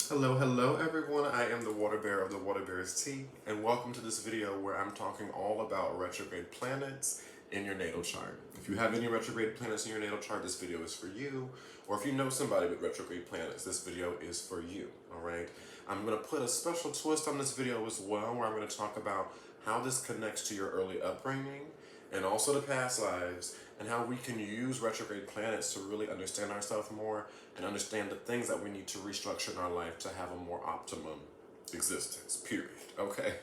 Hello everyone, I am the Water Bear of the Water Bear's Tea, and welcome to this video where I'm talking all about retrograde planets in your natal chart. If you have any retrograde planets in your natal chart, this video is for you, or if you know somebody with retrograde planets, this video is for you, alright? I'm going to put a special twist on this video as well, where I'm going to talk about how this connects to your early upbringing, and also to past lives, and how we can use retrograde planets to really understand ourselves more and understand the things that we need to restructure in our life to have a more optimum existence, period. Okay?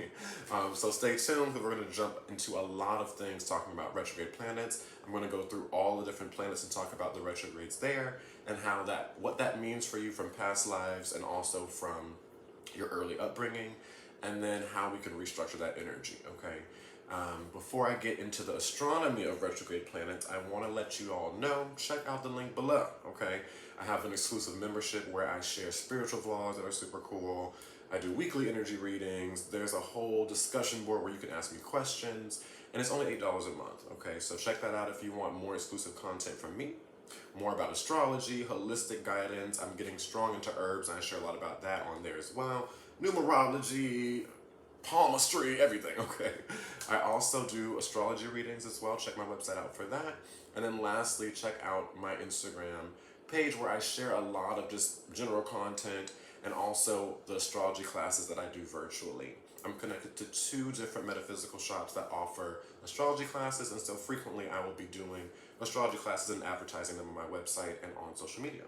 So stay tuned because we're going to jump into a lot of things talking about retrograde planets. I'm going to go through all the different planets and talk about the retrogrades there and how what that means for you from past lives and also from your early upbringing, and then how we can restructure that energy, okay? Before I get into the astronomy of retrograde planets, I want to let you all know, check out the link below, okay? I have an exclusive membership where I share spiritual vlogs that are super cool. I do weekly energy readings. There's a whole discussion board where you can ask me questions, and it's only $8 a month, okay? So check that out if you want more exclusive content from me, more about astrology, holistic guidance. I'm getting strong into herbs, and I share a lot about that on there as well. Numerology, palmistry, everything, okay? I also do astrology readings as well. Check my website out for that. And then lastly, check out my Instagram page where I share a lot of just general content and also the astrology classes that I do virtually. I'm connected to 2 different metaphysical shops that offer astrology classes, and so frequently I will be doing astrology classes and advertising them on my website and on social media.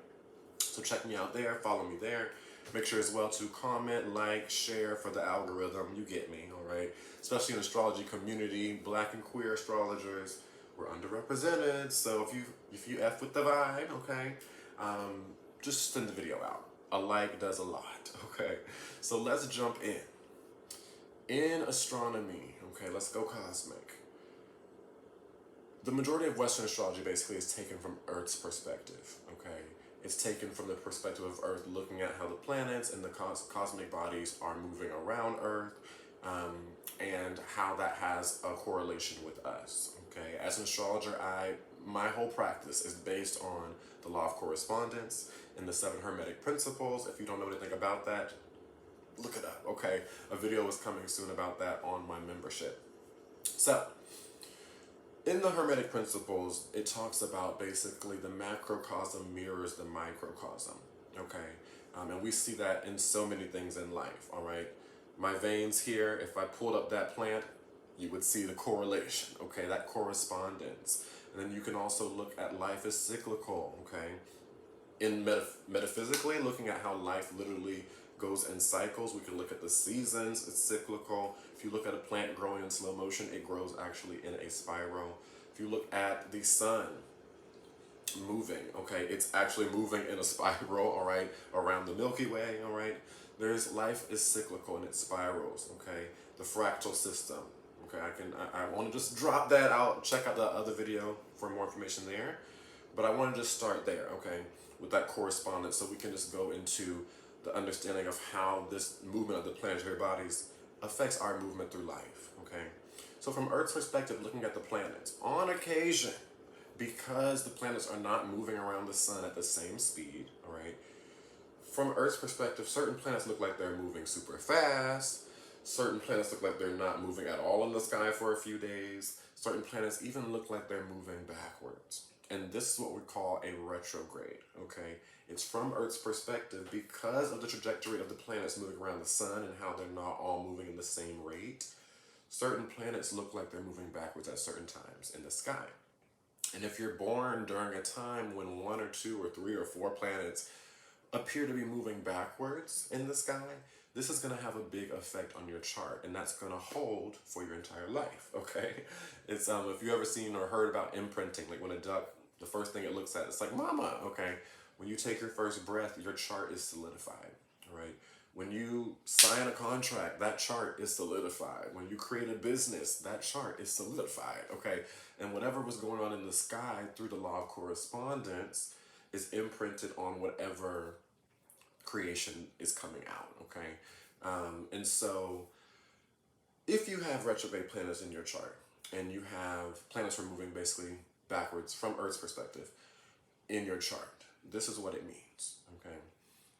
So check me out there, follow me there. Make sure as well to comment, like, share for the algorithm. You get me, all right? Especially in the astrology community, Black and queer astrologers, we're underrepresented. So if you F with the vibe, okay, just send the video out. A like does a lot, okay? So let's jump in. In astronomy, okay, let's go cosmic. The majority of Western astrology basically is taken from Earth's perspective, okay? It's taken from the perspective of Earth, looking at how the planets and the cosmic bodies are moving around Earth, and how that has a correlation with us, okay? As an astrologer, my whole practice is based on the law of correspondence and the 7 hermetic principles. If you don't know anything about that, look it up, okay? A video is coming soon about that on my membership. So, in the Hermetic Principles, it talks about basically the macrocosm mirrors the microcosm, okay? And we see that in so many things in life, all right? My veins here, if I pulled up that plant, you would see the correlation, okay? That correspondence. And then you can also look at life as cyclical, okay? In metaphysically, looking at how life literally goes in cycles, we can look at the seasons, it's cyclical. If you look at a plant growing in slow motion, it grows actually in a spiral. If you look at the sun moving, okay, it's actually moving in a spiral, all right, around the Milky Way, all right. Life is cyclical and it spirals, okay. The fractal system, okay, I want to just drop that out. Check out the other video for more information there, but I want to just start there, okay, with that correspondence, so we can just go into the understanding of how this movement of the planetary bodies affects our movement through life, okay? So from Earth's perspective, looking at the planets, on occasion, because the planets are not moving around the sun at the same speed, all right? From Earth's perspective, certain planets look like they're moving super fast. Certain planets look like they're not moving at all in the sky for a few days. Certain planets even look like they're moving backwards. And this is what we call a retrograde, okay? It's from Earth's perspective because of the trajectory of the planets moving around the sun and how they're not all moving in the same rate. Certain planets look like they're moving backwards at certain times in the sky. And if you're born during a time when 1 or 2 or 3 or 4 planets appear to be moving backwards in the sky, this is going to have a big effect on your chart, and that's going to hold for your entire life, okay? It's if you ever seen or heard about imprinting, like when a duck, the first thing it looks at, it's like, mama, okay? When you take your first breath, your chart is solidified, all right? When you sign a contract, that chart is solidified. When you create a business, that chart is solidified, okay? And whatever was going on in the sky through the law of correspondence is imprinted on whatever creation is coming out, okay? And so if you have retrograde planets in your chart and you have planets are moving basically backwards from Earth's perspective in your chart, this is what it means, okay?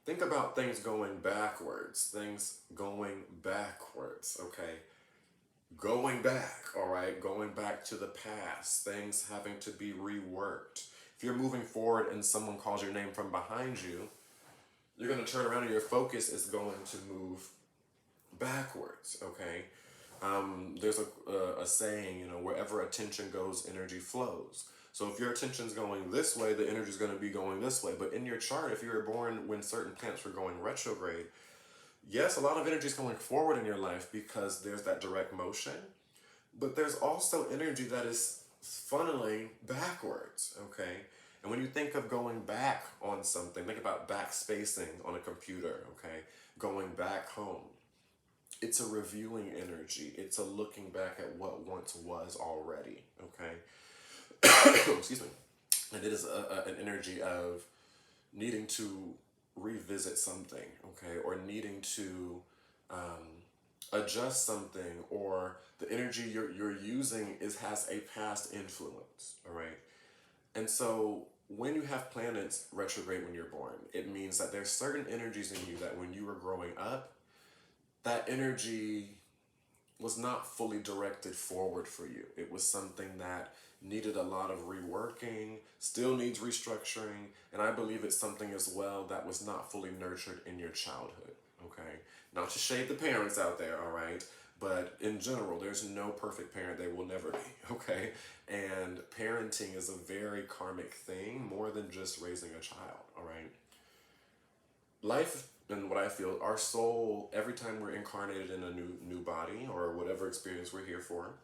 think about things going backwards, okay? Going back, all right? Going back to the past, things having to be reworked. If you're moving forward and someone calls your name from behind you, you're going to turn around and your focus is going to move backwards, okay? There's a saying, you know, wherever attention goes, energy flows. So if your attention's going this way, the energy's going to be going this way. But in your chart, if you were born when certain planets were going retrograde, yes, a lot of energy is going forward in your life because there's that direct motion. But there's also energy that is funneling backwards, okay? And when you think of going back on something, think about backspacing on a computer, okay? Going back home. It's a reviewing energy. It's a looking back at what once was already, okay? Excuse me. And it is an energy of needing to revisit something, okay? Or needing to adjust something, or the energy you're using has a past influence, all right? And so when you have planets retrograde when you're born, it means that there's certain energies in you that when you were growing up, that energy was not fully directed forward for you. It was something that needed a lot of reworking, still needs restructuring, and I believe it's something as well that was not fully nurtured in your childhood, okay? Not to shade the parents out there, all right? But in general, there's no perfect parent. There will never be, okay? And parenting is a very karmic thing, more than just raising a child, all right? Life, and what I feel, our soul, every time we're incarnated in a new body or whatever experience we're here for,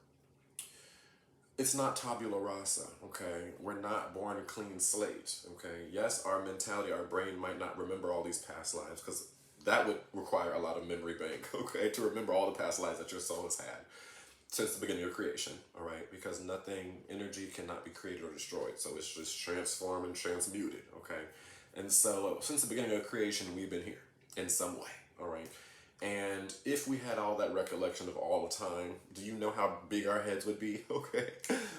it's not tabula rasa, okay? We're not born a clean slate, okay? Yes, our mentality, our brain might not remember all these past lives, because that would require a lot of memory bank, okay? To remember all the past lives that your soul has had since the beginning of creation, all right? Because nothing, energy cannot be created or destroyed, so it's just transformed and transmuted, okay? And so since the beginning of creation, we've been here in some way, all right? And if we had all that recollection of all the time, do you know how big our heads would be, okay?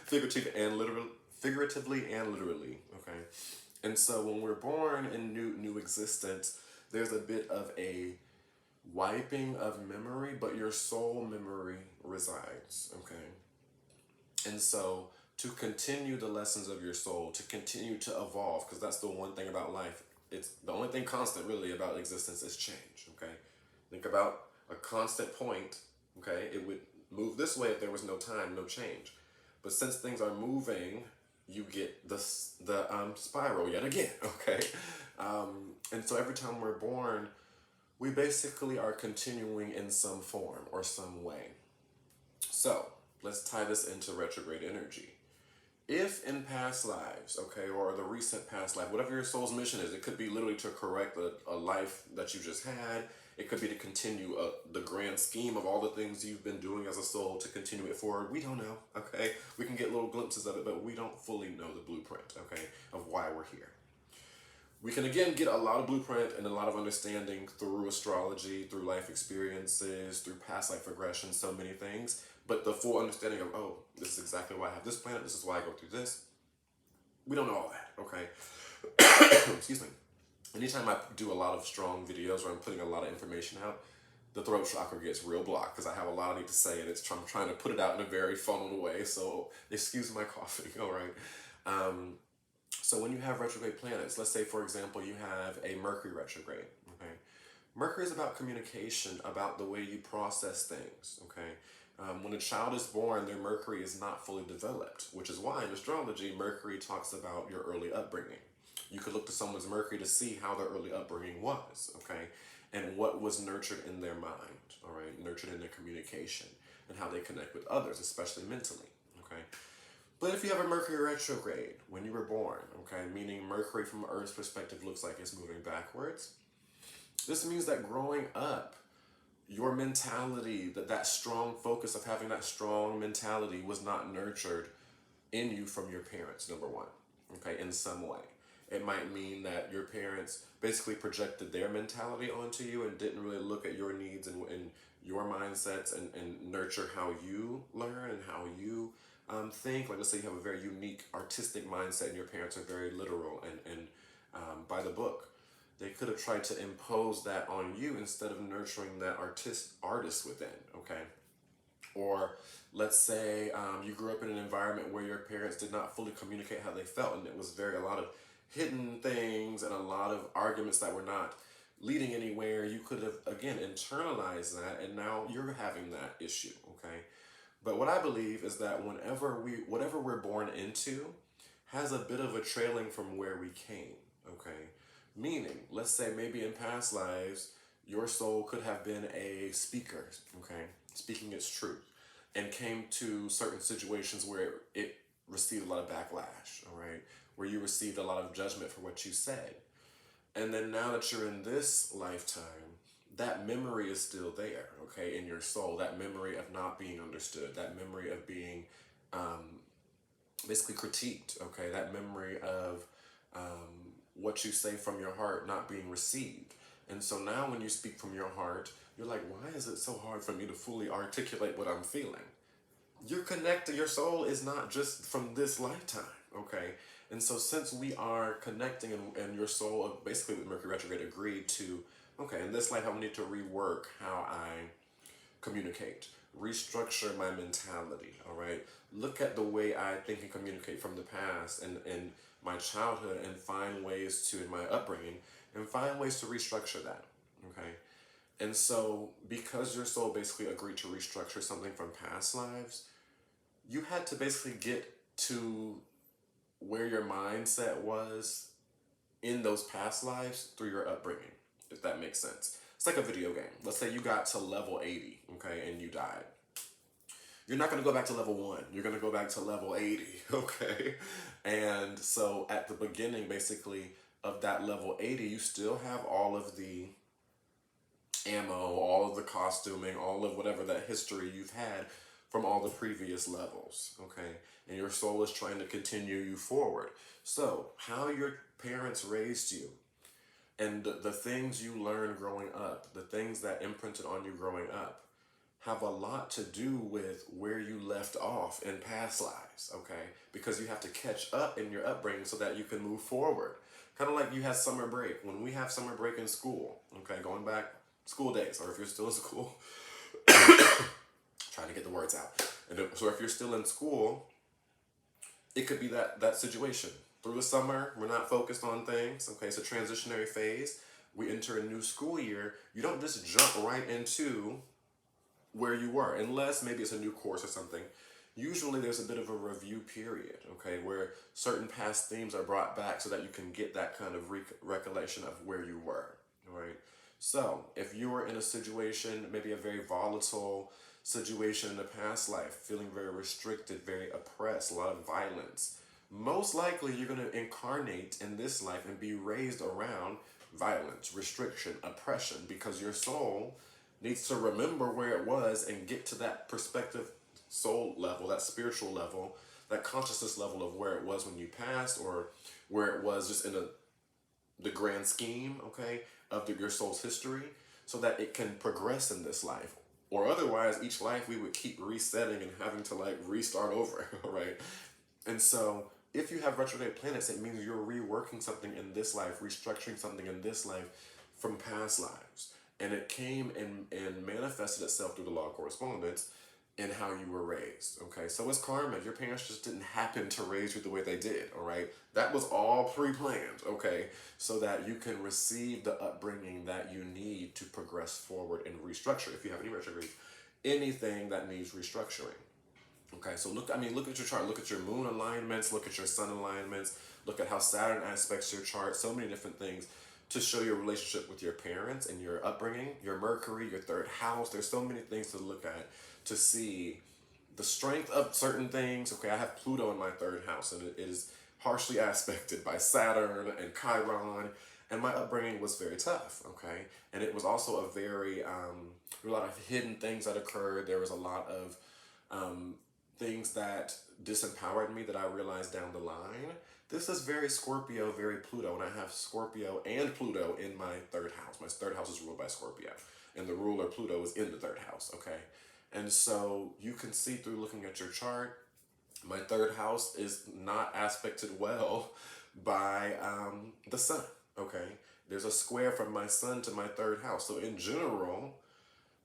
Figuratively and literally, okay? And so when we're born in new existence, there's a bit of a wiping of memory, but your soul memory resides, okay? And so to continue the lessons of your soul, to continue to evolve, because that's the one thing about life. It's the only thing constant really about existence is change, okay? Think about a constant point, okay? It would move this way if there was no time, no change. But since things are moving, you get the spiral yet again, okay? And so every time we're born, we basically are continuing in some form or some way. So let's tie this into retrograde energy. If in past lives, okay, or the recent past life, whatever your soul's mission is, it could be literally to correct a life that you just had. It could be to continue the grand scheme of all the things you've been doing as a soul, to continue it forward. We don't know, okay? We can get little glimpses of it, but we don't fully know the blueprint, okay, of why we're here. We can again get a lot of blueprint and a lot of understanding through astrology, through life experiences, through past life regression, so many things. But the full understanding of, oh, this is exactly why I have this planet, this is why I go through this, we don't know all that, okay? Excuse me. Anytime I do a lot of strong videos or I'm putting a lot of information out, the throat chakra gets real blocked because I have a lot I need to say, and I'm trying to put it out in a very funneled way, so excuse my coughing, all right? So when you have retrograde planets, let's say, for example, you have a Mercury retrograde, okay? Mercury is about communication, about the way you process things, okay? When a child is born, their Mercury is not fully developed, which is why in astrology, Mercury talks about your early upbringing. You could look to someone's Mercury to see how their early upbringing was, okay? And what was nurtured in their mind, all right? Nurtured in their communication and how they connect with others, especially mentally, okay? But if you have a Mercury retrograde when you were born, okay, meaning Mercury from Earth's perspective looks like it's moving backwards, this means that growing up, your mentality, that strong focus of having that strong mentality was not nurtured in you from your parents, number one, okay, in some way. It might mean that your parents basically projected their mentality onto you and didn't really look at your needs and your mindsets and nurture how you learn and how you think. Like, let's say you have a very unique artistic mindset and your parents are very literal and by the book. They could have tried to impose that on you instead of nurturing that artist within, okay? Or let's say you grew up in an environment where your parents did not fully communicate how they felt, and it was a lot of hidden things and a lot of arguments that were not leading anywhere. You could have, again, internalized that, and now you're having that issue, okay? But what I believe is that whatever we're born into has a bit of a trailing from where we came, okay? Meaning, let's say maybe in past lives, your soul could have been a speaker, okay? Speaking its truth, and came to certain situations where it received a lot of backlash, all right? Where you received a lot of judgment for what you said. And then now that you're in this lifetime, that memory is still there, okay, in your soul. That memory of not being understood, that memory of being basically critiqued, okay, that memory of what you say from your heart not being received. And so now when you speak from your heart, you're like, why is it so hard for me to fully articulate what I'm feeling? You're connected, your soul is not just from this lifetime, okay? And so since we are connecting and your soul, basically with Mercury Retrograde, agreed to, okay, in this life I need to rework how I communicate, restructure my mentality, all right? Look at the way I think and communicate from the past and my childhood and find ways to, in my upbringing, and find ways to restructure that, okay? And so because your soul basically agreed to restructure something from past lives, you had to basically get to where your mindset was in those past lives through your upbringing, if that makes sense. It's like a video game. Let's say you got to level 80, okay, and you died. You're not going to go back to level 1. You're going to go back to level 80, okay? And so at the beginning, basically, of that level 80, you still have all of the ammo, all of the costuming, all of whatever that history you've had from all the previous levels, okay? And your soul is trying to continue you forward. So, how your parents raised you, and the things you learned growing up, the things that imprinted on you growing up, have a lot to do with where you left off in past lives, okay? Because you have to catch up in your upbringing so that you can move forward. Kind of like you had summer break. When we have summer break in school, okay, going back school days, or if you're still in school, trying to get the words out. And so if you're still in school, it could be that situation. Through the summer, we're not focused on things, okay? It's a transitionary phase. We enter a new school year. You don't just jump right into where you were, unless maybe it's a new course or something. Usually there's a bit of a review period, okay, where certain past themes are brought back so that you can get that kind of recollection of where you were, all right? So if you were in a situation, maybe a very volatile situation in a past life, feeling very restricted, very oppressed, a lot of violence, most likely you're going to incarnate in this life and be raised around violence, restriction, oppression, because your soul needs to remember where it was and get to that perspective soul level, that spiritual level, that consciousness level of where it was when you passed, or where it was just in the grand scheme, okay, of your soul's history, so that it can progress in this life. Or otherwise, each life we would keep resetting and having to like restart over, right? And so if you have retrograde planets, it means you're reworking something in this life, restructuring something in this life from past lives. And it came and manifested itself through the law of correspondence in how you were raised, okay? So it's karma. Your parents just didn't happen to raise you the way they did, all right? That was all pre-planned, okay? So that you can receive the upbringing that you need to progress forward and restructure. If you have any retrograde, anything that needs restructuring. Okay, so look at your chart. Look at your moon alignments. Look at your sun alignments. Look at how Saturn aspects your chart. So many different things to show your relationship with your parents and your upbringing, your Mercury, your third house. There's so many things to look at to see the strength of certain things. Okay, I have Pluto in my third house, and it is harshly aspected by Saturn and Chiron. And my upbringing was very tough, okay? And it was also a very, there were a lot of hidden things that occurred. There was a lot of things that disempowered me that I realized down the line. This is very Scorpio, very Pluto, and I have Scorpio and Pluto in my third house. My third house is ruled by Scorpio, and the ruler Pluto is in the third house, okay? And so you can see through looking at your chart, my third house is not aspected well by the sun, okay? There's a square from my sun to my third house. So in general,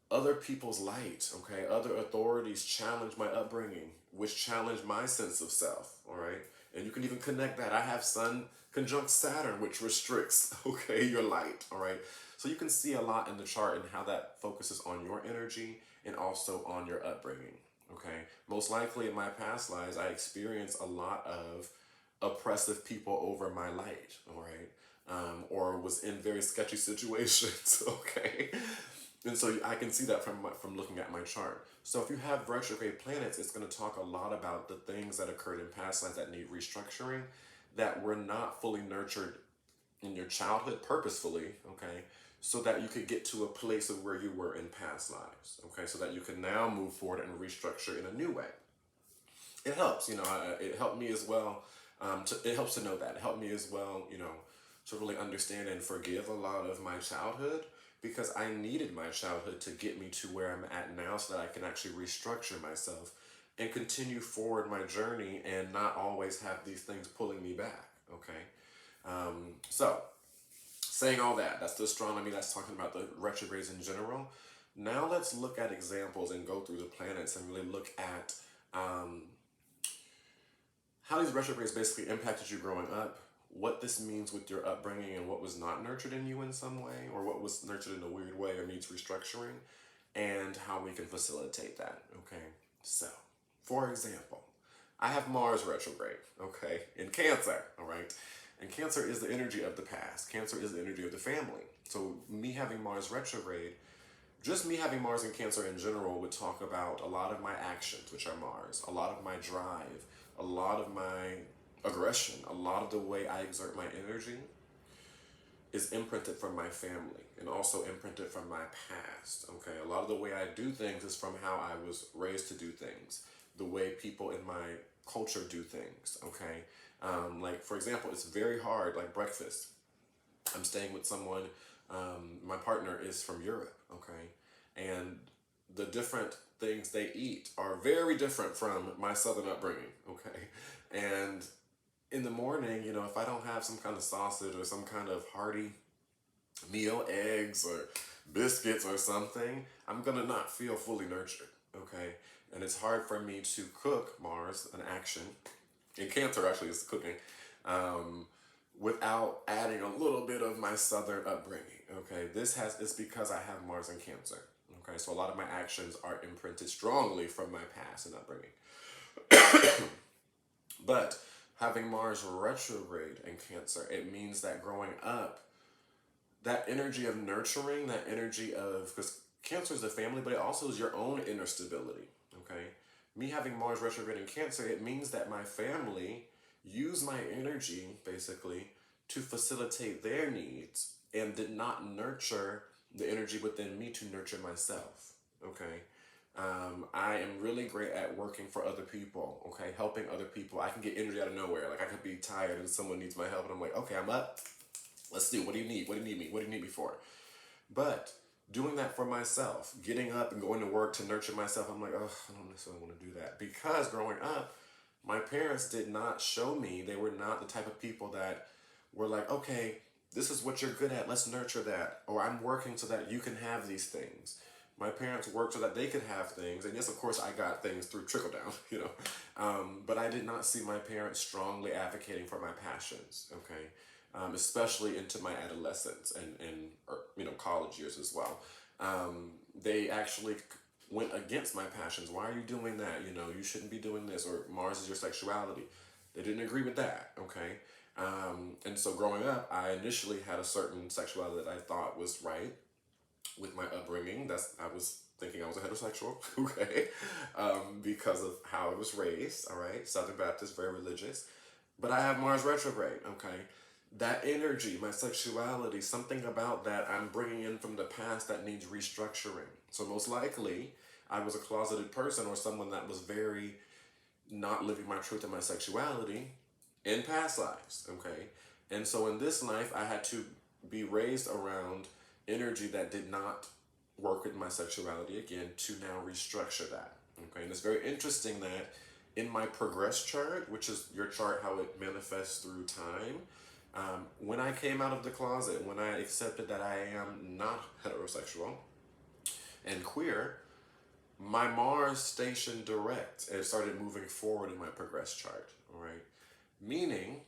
other people's light, okay, other authorities challenge my upbringing, which challenge my sense of self, all right? And you can even connect that. I have Sun conjunct Saturn, which restricts, okay, your light, all right? So you can see a lot in the chart and how that focuses on your energy and also on your upbringing, okay? Most likely in my past lives, I experienced a lot of oppressive people over my light, all right? Or was in very sketchy situations, okay? And so I can see that from looking at my chart. So if you have retrograde planets, it's going to talk a lot about the things that occurred in past lives that need restructuring, that were not fully nurtured in your childhood purposefully, okay? So that you could get to a place of where you were in past lives, okay? So that you can now move forward and restructure in a new way. It helps, it helped me as well. It helps to know that. It helped me as well, to really understand and forgive a lot of my childhood, because I needed my childhood to get me to where I'm at now so that I can actually restructure myself and continue forward my journey and not always have these things pulling me back, okay? So, saying all that, that's the astronomy, that's talking about the retrogrades in general. Now let's look at examples and go through the planets and really look at how these retrogrades basically impacted you growing up, what this means with your upbringing and what was not nurtured in you in some way, or what was nurtured in a weird way or needs restructuring, and how we can facilitate that, okay? So, for example, I have Mars retrograde, okay, in Cancer, all right? And Cancer is the energy of the past. Cancer is the energy of the family. So me having Mars retrograde, just me having Mars in Cancer in general would talk about a lot of my actions, which are Mars, a lot of my drive, a lot of my aggression, a lot of the way I exert my energy is imprinted from my family and also imprinted from my past, okay? A lot of the way I do things is from how I was raised to do things, the way people in my culture do things, okay? Like, for example, it's very hard, like breakfast. I'm staying with someone, my partner is from Europe, okay? And the different things they eat are very different from my southern upbringing, okay? And in the morning, if I don't have some kind of sausage or some kind of hearty meal, eggs or biscuits or something, I'm gonna not feel fully nurtured, okay? And it's hard for me to cook Mars, an action, in Cancer actually is cooking, without adding a little bit of my southern upbringing, okay? It's because I have Mars in Cancer, okay? So a lot of my actions are imprinted strongly from my past and upbringing. But having Mars retrograde in Cancer, it means that growing up, that energy of nurturing, that energy of, because Cancer is the family, but it also is your own inner stability, okay? Me having Mars retrograde in Cancer, it means that my family use my energy, basically, to facilitate their needs and did not nurture the energy within me to nurture myself, okay? I am really great at working for other people, okay? Helping other people. I can get energy out of nowhere. Like, I could be tired and someone needs my help, and I'm like, okay, I'm up. Let's do. What do you need? What do you need me? What do you need me for? But doing that for myself, getting up and going to work to nurture myself, I'm like, oh, I don't necessarily want to do that. Because growing up, my parents did not show me, they were not the type of people that were like, okay, this is what you're good at, let's nurture that. Or I'm working so that you can have these things. My parents worked so that they could have things. And yes, of course, I got things through trickle down, but I did not see my parents strongly advocating for my passions, okay? Especially into my adolescence and college years as well. They actually went against my passions. Why are you doing that? You shouldn't be doing this, or Mars is your sexuality. They didn't agree with that, okay? And so growing up, I initially had a certain sexuality that I thought was right with my upbringing. I was thinking I was a heterosexual, okay? Because of how I was raised, all right? Southern Baptist, very religious. But I have Mars retrograde, okay? That energy, my sexuality, something about that I'm bringing in from the past that needs restructuring. So most likely, I was a closeted person or someone that was very not living my truth in my sexuality in past lives, okay? And so in this life, I had to be raised around energy that did not work with my sexuality again to now restructure that, okay? And it's very interesting that in my progress chart, which is your chart, how it manifests through time, When I came out of the closet, when I accepted that I am not heterosexual and queer, my Mars stationed direct and started moving forward in my progress chart, all right? Meaning,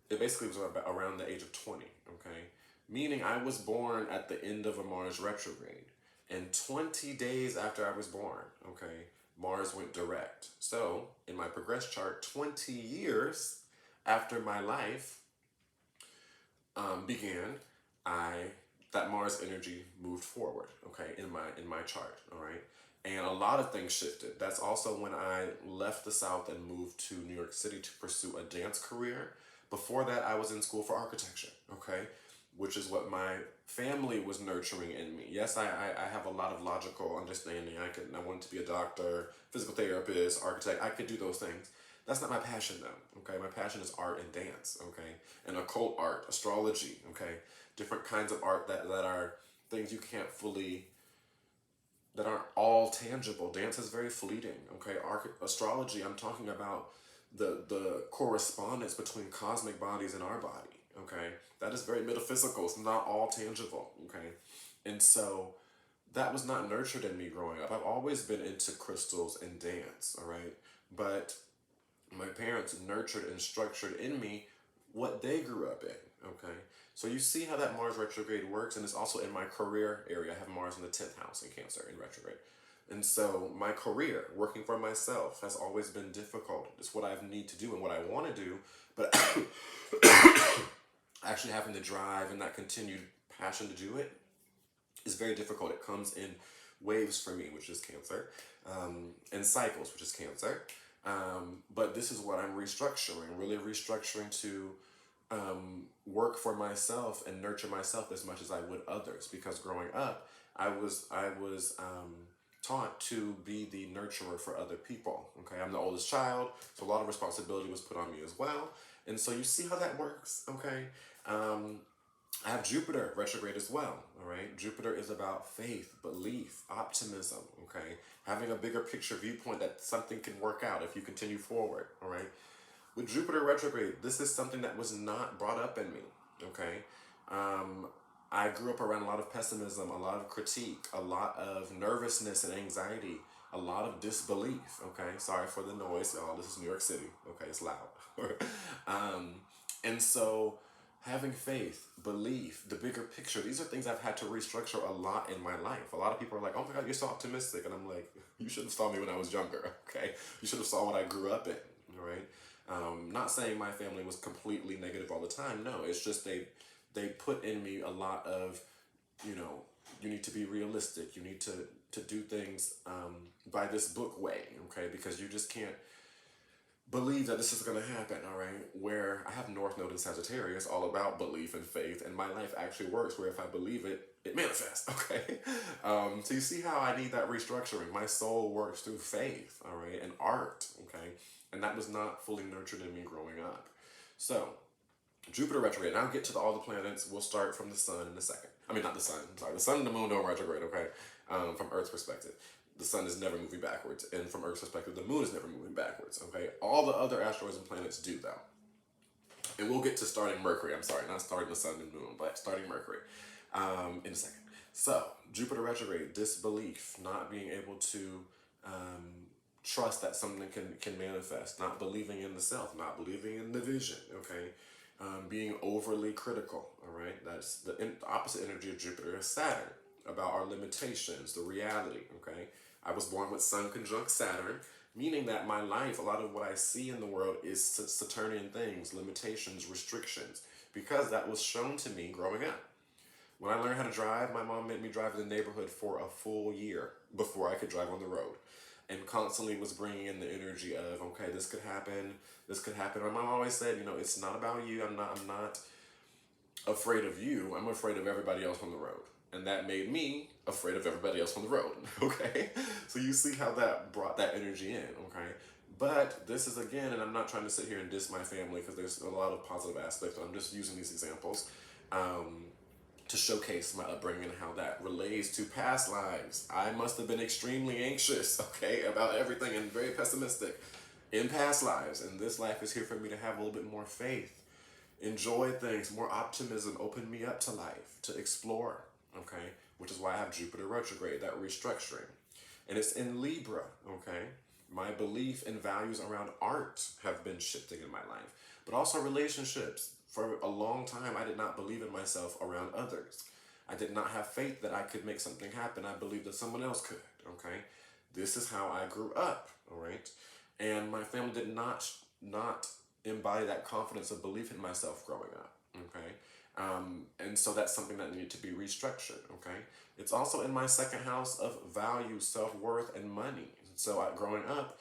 it basically was around the age of 20, okay? Meaning I was born at the end of a Mars retrograde. And 20 days after I was born, okay, Mars went direct. So, in my progress chart, 20 years after my life began, that Mars energy moved forward, okay, in my chart, all right? And a lot of things shifted. That's also when I left the South and moved to New York City to pursue a dance career. Before that, I was in school for architecture, okay, which is what my family was nurturing in me. Yes, I have a lot of logical understanding. I wanted to be a doctor, physical therapist, architect. I could do those things. That's not my passion though, okay? My passion is art and dance, okay? And occult art, astrology, okay? Different kinds of art that are things you can't fully, that aren't all tangible. Dance is very fleeting, okay? Astrology, I'm talking about the correspondence between cosmic bodies and our body, okay? That is very metaphysical. It's not all tangible, okay? And so that was not nurtured in me growing up. I've always been into crystals and dance, all right? But my parents nurtured and structured in me what they grew up in, okay? So you see how that Mars retrograde works, and it's also in my career area. I have Mars in the 10th house in Cancer in retrograde. And so my career, working for myself, has always been difficult. It's what I need to do and what I want to do, but actually having the drive and that continued passion to do it is very difficult. It comes in waves for me, which is Cancer, and cycles, which is Cancer. But this is what I'm restructuring, really restructuring to work for myself and nurture myself as much as I would others. Because growing up, I was taught to be the nurturer for other people. Okay, I'm the oldest child, so a lot of responsibility was put on me as well. And so you see how that works. Okay, I have Jupiter retrograde as well. All right, Jupiter is about faith, belief, optimism. Okay, having a bigger picture viewpoint that something can work out if you continue forward. All right. With Jupiter retrograde, this is something that was not brought up in me, okay? I grew up around a lot of pessimism, a lot of critique, a lot of nervousness and anxiety, a lot of disbelief, okay? Sorry for the noise, y'all. This is New York City, okay? It's loud. And so having faith, belief, the bigger picture, these are things I've had to restructure a lot in my life. A lot of people are like, oh my God, you're so optimistic. And I'm like, you should have saw me when I was younger, okay? You should have saw what I grew up in, all right? Not saying my family was completely negative all the time. No, it's just they put in me a lot of, you need to be realistic. You need to do things by this book way, okay? Because you just can't believe that this is going to happen, all right? Where I have North Node in Sagittarius, all about belief and faith, and my life actually works where if I believe it, it manifests, okay? So you see how I need that restructuring. My soul works through faith, all right, and art, okay? And that was not fully nurtured in me growing up. So, Jupiter retrograde. And I'll get to all the planets. We'll start from the sun in a second. I mean, not the sun. I'm sorry. The sun and the moon don't retrograde, okay? From Earth's perspective. The sun is never moving backwards. And from Earth's perspective, the moon is never moving backwards, okay? All the other asteroids and planets do, though. And we'll get to starting Mercury. I'm sorry, not starting the sun and moon, but starting Mercury in a second. So, Jupiter retrograde, disbelief, not being able to trust that something can manifest, not believing in the self, not believing in the vision, okay? Being overly critical, all right? That's the opposite energy of Jupiter is Saturn, about our limitations, the reality, okay? I was born with Sun conjunct Saturn, meaning that my life, a lot of what I see in the world is Saturnian things, limitations, restrictions, because that was shown to me growing up. When I learned how to drive, my mom made me drive in the neighborhood for a full year before I could drive on the road. And constantly was bringing in the energy of, okay, this could happen, this could happen. My mom always said, it's not about you. I'm not afraid of you. I'm afraid of everybody else on the road. And that made me afraid of everybody else on the road, okay? So you see how that brought that energy in, okay? But this is, again, and I'm not trying to sit here and diss my family because there's a lot of positive aspects, but I'm just using these examples to showcase my upbringing and how that relates to past lives. I must have been extremely anxious, okay, about everything and very pessimistic in past lives. And this life is here for me to have a little bit more faith enjoy things, more optimism, open me up to life, to explore, okay? Which is why I have Jupiter retrograde, that restructuring. And it's in Libra, okay? My belief and values around art have been shifting in my life, but also relationships. For a long time, I did not believe in myself around others. I did not have faith that I could make something happen. I believed that someone else could, okay? This is how I grew up, all right? And my family did not embody that confidence or belief in myself growing up, okay? And so that's something that needed to be restructured, okay? It's also in my second house of value, self-worth, and money. So growing up,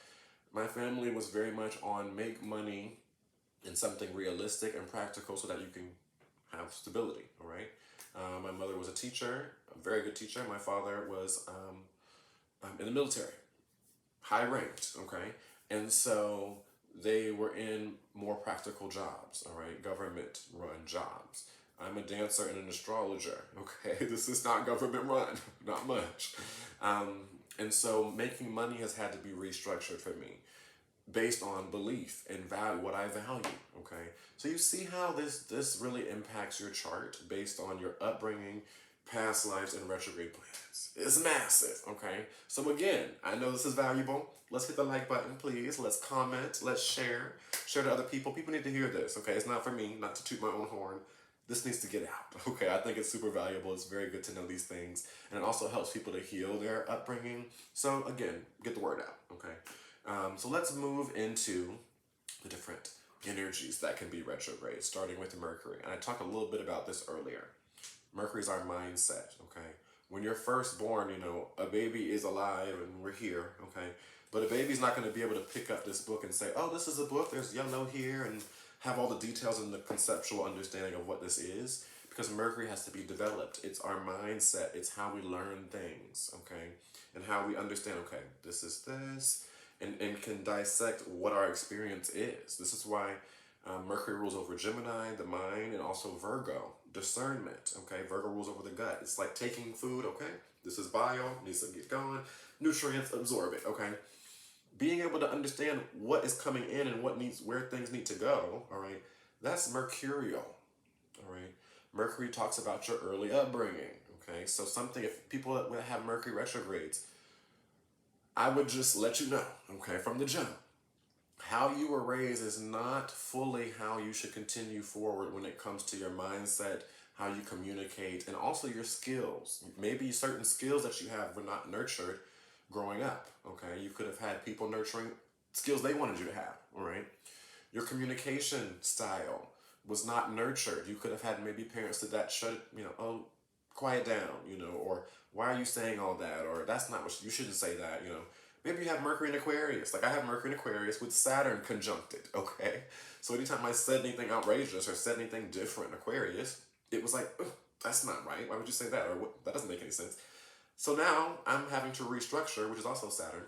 my family was very much on make money in something realistic and practical so that you can have stability, all right? My mother was a teacher, a very good teacher. My father was in the military, high ranked, okay? And so they were in more practical jobs, all right? Government run jobs. I'm a dancer and an astrologer, okay? This is not government run, not much. And so making money has had to be restructured for me based on belief and value, what I value, okay? So you see how this really impacts your chart based on your upbringing, past lives, and retrograde planets. It's massive, okay? So again, I know this is valuable. Let's hit the like button, please. Let's comment, let's share to other people. People need to hear this, okay? It's not for me, not to toot my own horn. This needs to get out, okay? I think it's super valuable. It's very good to know these things. And it also helps people to heal their upbringing. So again, get the word out, okay? So let's move into the different energies that can be retrograde, starting with Mercury. And I talked a little bit about this earlier. Mercury is our mindset, okay? When you're first born, you know, a baby is alive and we're here, okay? But a baby's not going to be able to pick up this book and say, oh, this is a book, there's yellow here, and have all the details and the conceptual understanding of what this is, because Mercury has to be developed. It's our mindset. It's how we learn things, okay? And how we understand, okay, this is this, and can dissect what our experience is. This is why Mercury rules over Gemini, the mind, and also Virgo, discernment, okay? Virgo rules over the gut. It's like taking food, okay? This is bio, needs to get going. Nutrients, absorb it, okay? Being able to understand what is coming in and where things need to go, all right? That's mercurial, all right? Mercury talks about your early upbringing, okay? So if people that have Mercury retrogrades, I would just let you know, okay, from the jump, how you were raised is not fully how you should continue forward when it comes to your mindset, how you communicate, and also your skills. Maybe certain skills that you have were not nurtured growing up, okay? You could have had people nurturing skills they wanted you to have, all right? Your communication style was not nurtured. You could have had maybe parents that oh, quiet down, or why are you saying all that? Or that's not what you shouldn't say that, Maybe you have Mercury in Aquarius. Like I have Mercury in Aquarius with Saturn conjuncted, okay? So anytime I said anything outrageous or said anything different in Aquarius, it was like, that's not right. Why would you say that? Or what? That doesn't make any sense. So now I'm having to restructure, which is also Saturn,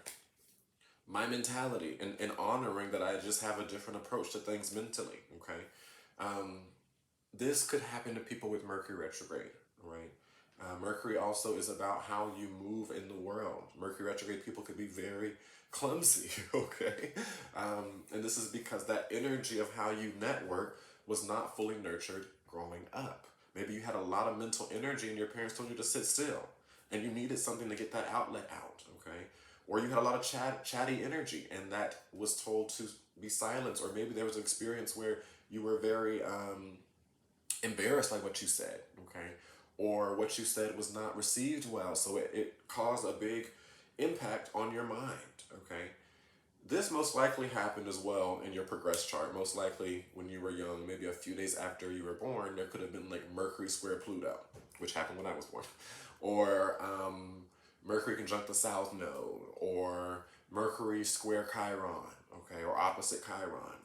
my mentality and honoring that I just have a different approach to things mentally, okay? This could happen to people with Mercury retrograde, right? Mercury also is about how you move in the world. Mercury retrograde people could be very clumsy, okay? And this is because that energy of how you network was not fully nurtured growing up. Maybe you had a lot of mental energy and your parents told you to sit still and you needed something to get that outlet out, okay? Or you had a lot of chatty energy and that was told to be silenced, or maybe there was an experience where you were very embarrassed by what you said, okay? Or what you said was not received well, so it caused a big impact on your mind, okay? This most likely happened as well in your progress chart. Most likely when you were young, maybe a few days after you were born, there could have been like Mercury square Pluto, which happened when I was born. Or Mercury conjunct the South Node, or Mercury square Chiron, okay, or opposite Chiron.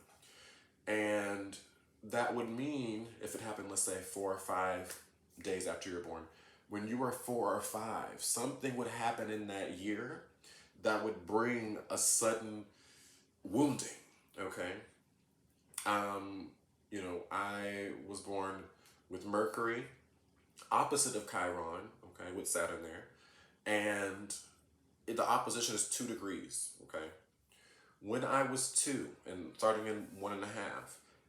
And that would mean, if it happened, let's say 4 or 5 days after you were born, when you were 4 or 5, something would happen in that year that would bring a sudden wounding, okay? I was born with Mercury, opposite of Chiron, okay, with Saturn there, and the opposition is 2 degrees, okay? When I was 2, and starting in 1.5,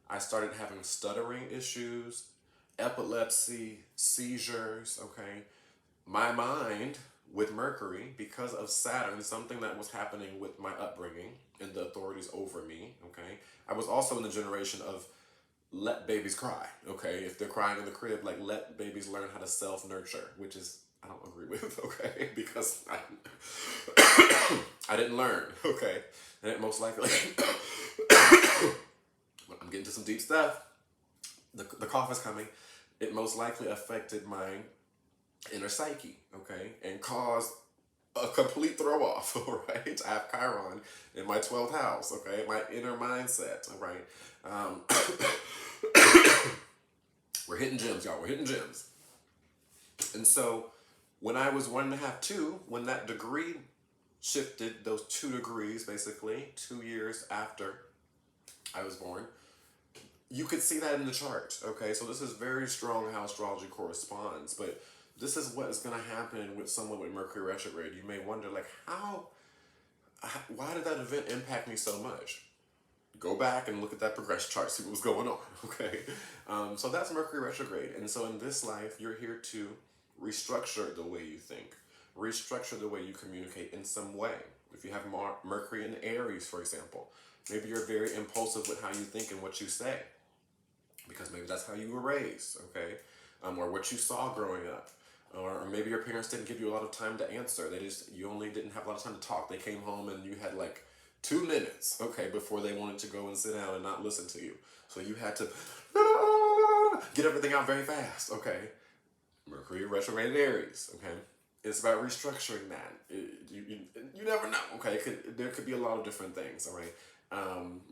I started having stuttering issues, epilepsy, seizures, okay? My mind with Mercury, because of Saturn, something that was happening with my upbringing and the authorities over me, okay? I was also in the generation of let babies cry, okay? If they're crying in the crib, like let babies learn how to self-nurture, which is, I don't agree with, okay? Because I didn't learn, okay? And it most likely, I'm getting to some deep stuff. The cough is coming. It most likely affected my inner psyche, okay? And caused a complete throw off, all right? I have Chiron in my 12th house, okay? My inner mindset, all right? We're hitting gems, y'all. We're hitting gems. And so when I was 1.5, 2, when that degree shifted, those 2 degrees, basically, 2 years after I was born, you could see that in the chart, okay? So this is very strong how astrology corresponds, but this is what is going to happen with someone with Mercury retrograde. You may wonder, like, why did that event impact me so much? Go back and look at that progression chart, see what was going on, okay? So that's Mercury retrograde. And so in this life, you're here to restructure the way you think, restructure the way you communicate in some way. If you have Mercury in Aries, for example, maybe you're very impulsive with how you think and what you say, because maybe that's how you were raised, okay? Or what you saw growing up. Or maybe your parents didn't give you a lot of time to answer. You only didn't have a lot of time to talk. They came home and you had like 2 minutes, okay, before they wanted to go and sit down and not listen to you. So you had to get everything out very fast, okay? Mercury retrograde in Aries, okay? It's about restructuring that. You never know, okay? There could be a lot of different things, all right?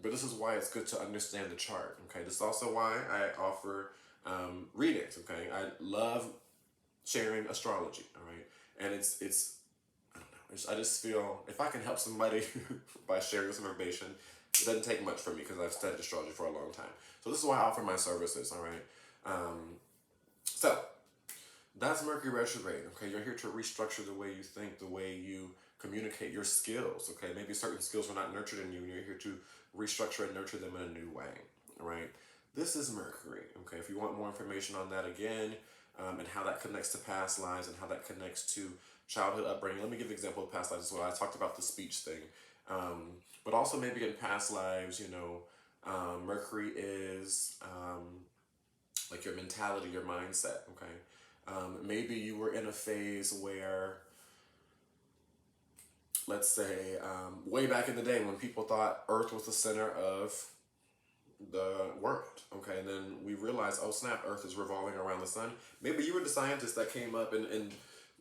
But this is why it's good to understand the chart, okay? This is also why I offer readings, okay? I love sharing astrology, all right? And it's I don't know, I just feel if I can help somebody by sharing this information, it doesn't take much from me because I've studied astrology for a long time. So this is why I offer my services, all right? So that's Mercury retrograde, okay? You're here to restructure the way you think, the way you communicate, your skills, okay? Maybe certain skills were not nurtured in you, and you're here to restructure and nurture them in a new way, all right? This is Mercury, okay? If you want more information on that again, and how that connects to past lives and how that connects to childhood upbringing, let me give an example of past lives as well. I talked about the speech thing, but also maybe in past lives, Mercury is like your mentality, your mindset, okay? Maybe you were in a phase where, let's say, way back in the day when people thought Earth was the center of the world, okay? And then we realized, oh snap, Earth is revolving around the sun. Maybe you were the scientist that came up and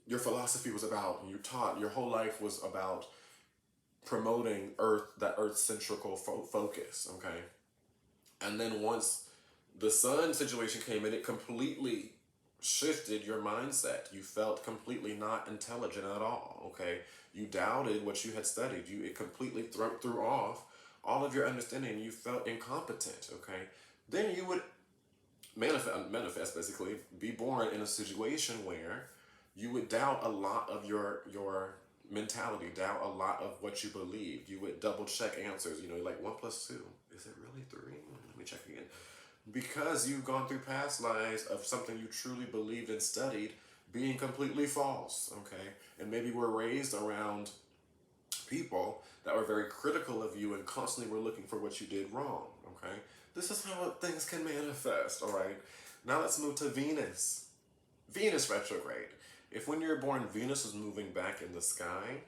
your philosophy was about, and you taught, your whole life was about promoting that Earth-centrical focus, okay? And then once the sun situation came in, it completely shifted your mindset. You felt completely not intelligent at all, okay? You doubted what you had studied. It completely threw off all of your understanding. You felt incompetent, okay? Then you would manifest basically, be born in a situation where you would doubt a lot of your mentality, doubt a lot of what you believed. You would double check answers, like 1 + 2. Is it really 3? Let me check again. Because you've gone through past lives of something you truly believed and studied being completely false, okay? And maybe were raised around people that were very critical of you and constantly were looking for what you did wrong, okay? This is how things can manifest, all right? Now let's move to Venus. Venus retrograde. If when you're born, Venus is moving back in the sky,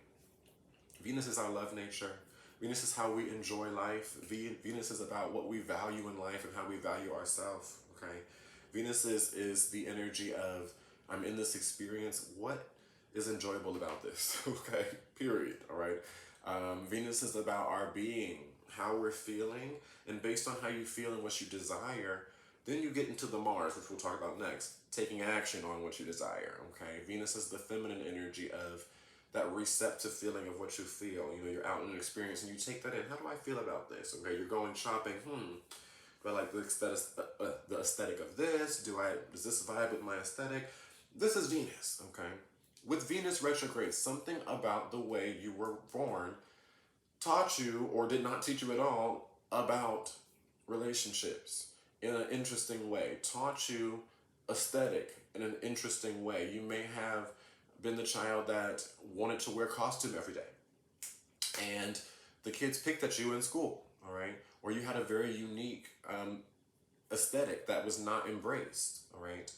Venus is our love nature. Venus is how we enjoy life. Venus is about what we value in life and how we value ourselves, okay? Venus is the energy of, I'm in this experience, what is enjoyable about this, okay? Period, all right? Venus is about our being, how we're feeling, and based on how you feel and what you desire, then you get into the Mars, which we'll talk about next, taking action on what you desire, okay? Venus is the feminine energy of that receptive feeling of what you feel. You're out in an experience and you take that in. How do I feel about this? Okay, you're going shopping. Do I like the aesthetic of this? Does this vibe with my aesthetic? This is Venus, okay? With Venus retrograde, something about the way you were born taught you or did not teach you at all about relationships in an interesting way, taught you aesthetic in an interesting way. You may have been the child that wanted to wear costume every day, and the kids picked at you in school, all right? Or you had a very unique aesthetic that was not embraced, all right?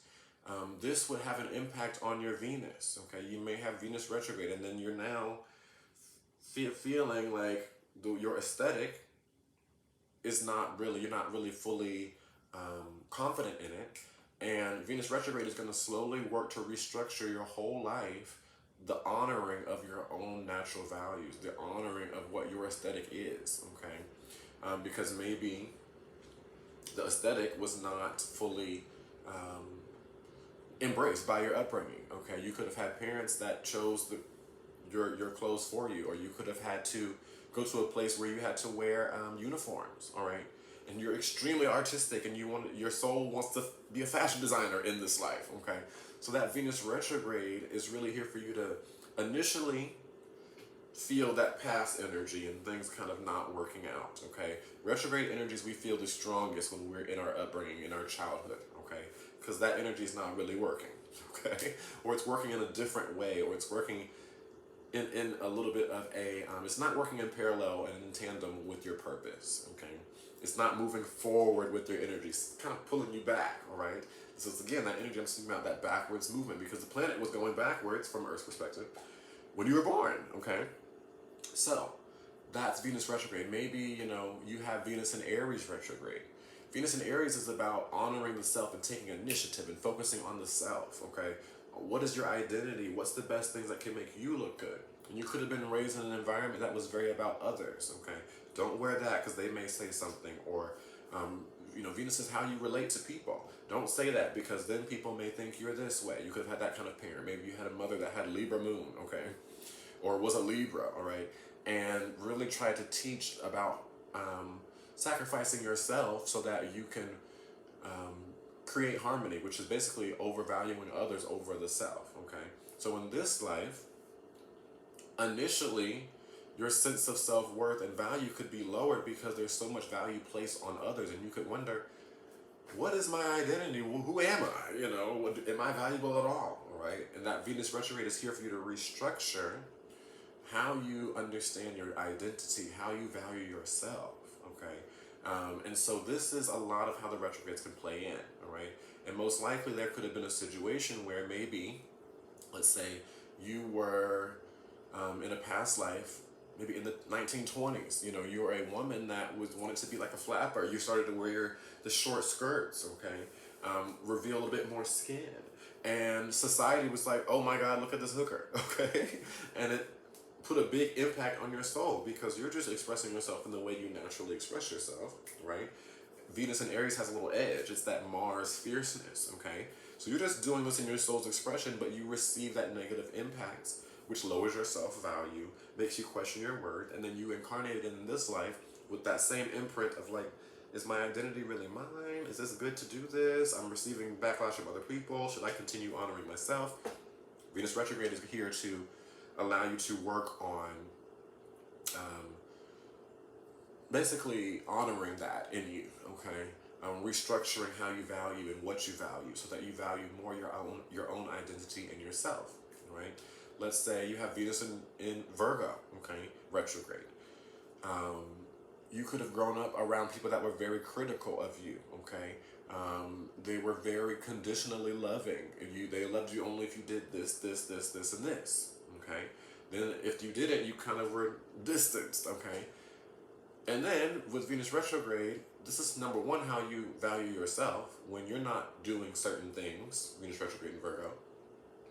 This would have an impact on your Venus, okay? You may have Venus retrograde, and then you're now feeling like your aesthetic is not really, you're not really fully confident in it. And Venus retrograde is going to slowly work to restructure your whole life, the honoring of your own natural values, the honoring of what your aesthetic is, okay? Because maybe the aesthetic was not fully embraced by your upbringing, okay? You could have had parents that chose your clothes for you, or you could have had to go to a place where you had to wear uniforms, all right? And you're extremely artistic, and your soul wants to be a fashion designer in this life, okay? So that Venus retrograde is really here for you to initially feel that past energy and things kind of not working out, okay? Retrograde energies we feel the strongest when we're in our upbringing, in our childhood, okay? Because that energy is not really working, okay? Or it's working in a different way, or it's working in a little bit of a, it's not working in parallel and in tandem with your purpose, okay? It's not moving forward with your energy. It's kind of pulling you back, all right? So it's, again, that energy I'm speaking about, that backwards movement, because the planet was going backwards from Earth's perspective when you were born, okay? So that's Venus retrograde. Maybe, you have Venus in Aries retrograde. Venus in Aries is about honoring the self and taking initiative and focusing on the self, okay? What is your identity? What's the best things that can make you look good? And you could have been raised in an environment that was very about others, okay? Don't wear that because they may say something. Or, Venus is how you relate to people. Don't say that because then people may think you're this way. You could have had that kind of parent. Maybe you had a mother that had Libra moon, okay? Or was a Libra, all right? And really try to teach about sacrificing yourself so that you can create harmony, which is basically overvaluing others over the self, okay? So in this life, initially, your sense of self-worth and value could be lowered because there's so much value placed on others, and you could wonder, what is my identity? Who am I? Am I valuable at all? All right? And that Venus retrograde is here for you to restructure how you understand your identity, how you value yourself, okay? And so this is a lot of how the retrogrades can play in, all right? And most likely there could have been a situation where maybe, let's say, you were in a past life, maybe in the 1920s, you were a woman that wanted to be like a flapper. You started to wear the short skirts, okay? Reveal a bit more skin. And society was like, oh my God, look at this hooker, okay? And it put a big impact on your soul because you're just expressing yourself in the way you naturally express yourself, right? Venus in Aries has a little edge. It's that Mars fierceness, okay? So you're just doing this in your soul's expression, but you receive that negative impact, which lowers your self-value, makes you question your worth, and then you incarnate it in this life with that same imprint of like, is my identity really mine? Is this good to do this? I'm receiving backlash from other people. Should I continue honoring myself? Venus retrograde is here to allow you to work on basically honoring that in you, okay? Restructuring how you value and what you value so that you value more your own identity and yourself, right? Let's say you have Venus in Virgo, okay, retrograde. You could have grown up around people that were very critical of you, okay? They were very conditionally loving. They loved you only if you did this, and this, okay? Then if you didn't, you kind of were distanced, okay? And then with Venus retrograde, this is number one, how you value yourself when you're not doing certain things, Venus retrograde in Virgo.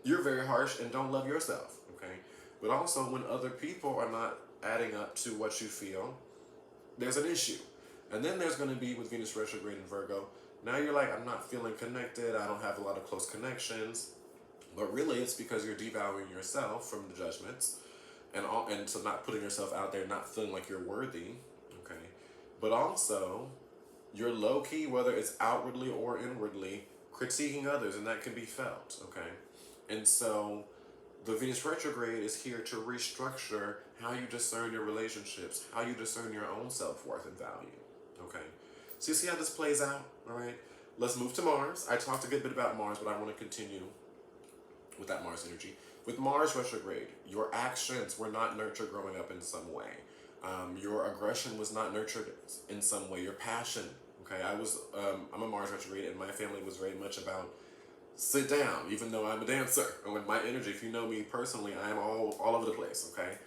You're very harsh and don't love yourself, okay? But also when other people are not adding up to what you feel, there's an issue. And then there's going to be with Venus retrograde in Virgo, now you're like, I'm not feeling connected, I don't have a lot of close connections. But really it's because you're devaluing yourself from the judgments and so not putting yourself out there, not feeling like you're worthy, okay? But also, you're low-key, whether it's outwardly or inwardly, critiquing others, and that can be felt, okay? And so the Venus retrograde is here to restructure how you discern your relationships, how you discern your own self-worth and value, okay? So you see how this plays out, all right? Let's move to Mars. I talked a good bit about Mars, but I want to continue with that Mars energy. With Mars retrograde, your actions were not nurtured growing up in some way. Your aggression was not nurtured in some way. Your passion, okay? I'm a Mars retrograde, and my family was very much about sit down, even though I'm a dancer. And with my energy, if you know me personally, I am all over the place, okay?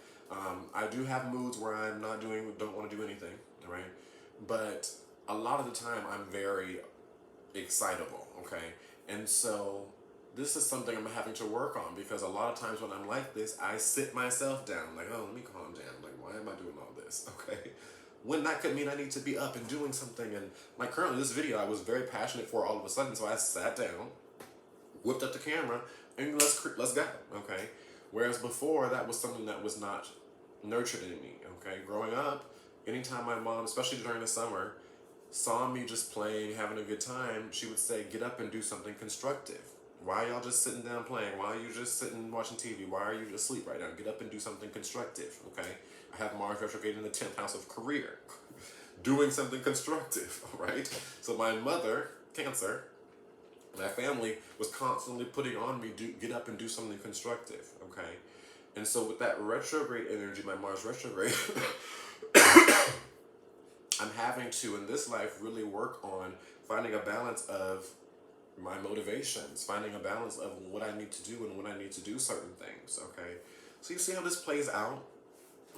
I do have moods where I'm not don't want to do anything, all right? But a lot of the time, I'm very excitable, okay? And so this is something I'm having to work on, because a lot of times when I'm like this, I sit myself down, like, oh, let me calm down. Like, why am I doing all this, okay? When that could mean I need to be up and doing something. And like currently this video, I was very passionate for all of a sudden, so I sat down, whipped up the camera, and let's go, okay? Whereas before, that was something that was not nurtured in me, okay? Growing up, anytime my mom, especially during the summer, saw me just playing, having a good time, she would say, get up and do something constructive. Why are y'all just sitting down playing? Why are you just sitting watching TV? Why are you asleep right now? Get up and do something constructive, okay? I have Mars retrograde in the 10th house of career. Doing something constructive, all right? So my mother, Cancer, my family was constantly putting on me, get up and do something constructive, okay? And so with that retrograde energy, my Mars retrograde, I'm having to, in this life, really work on finding a balance of my motivations, finding a balance of what I need to do and when I need to do certain things, okay? So you see how this plays out?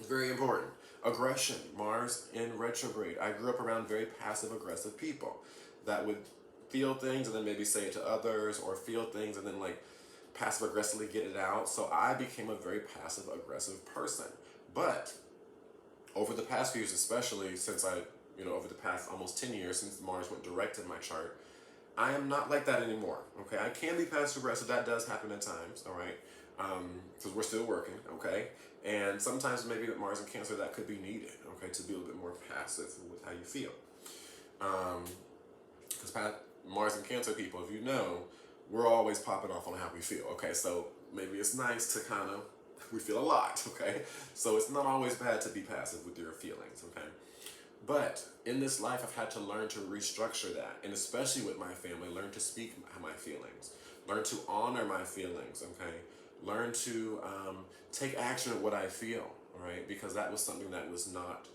Very important. Aggression, Mars in retrograde. I grew up around very passive-aggressive people that would feel things and then maybe say it to others, or feel things and then like passive-aggressively get it out. So I became a very passive-aggressive person. But over the past few years, especially since over the past almost 10 years since Mars went direct in my chart, I am not like that anymore, okay? I can be passive-aggressive. That does happen at times, all right? Because we're still working, okay? And sometimes maybe with Mars and Cancer, that could be needed, okay? To be a little bit more passive with how you feel. Because Mars and Cancer people, if you know, we're always popping off on how we feel, okay? So maybe it's nice to we feel a lot, okay? So it's not always bad to be passive with your feelings, okay? But in this life, I've had to learn to restructure that, and especially with my family, learn to speak my feelings, learn to honor my feelings, okay? Learn to take action at what I feel, all right? Because that was something that was not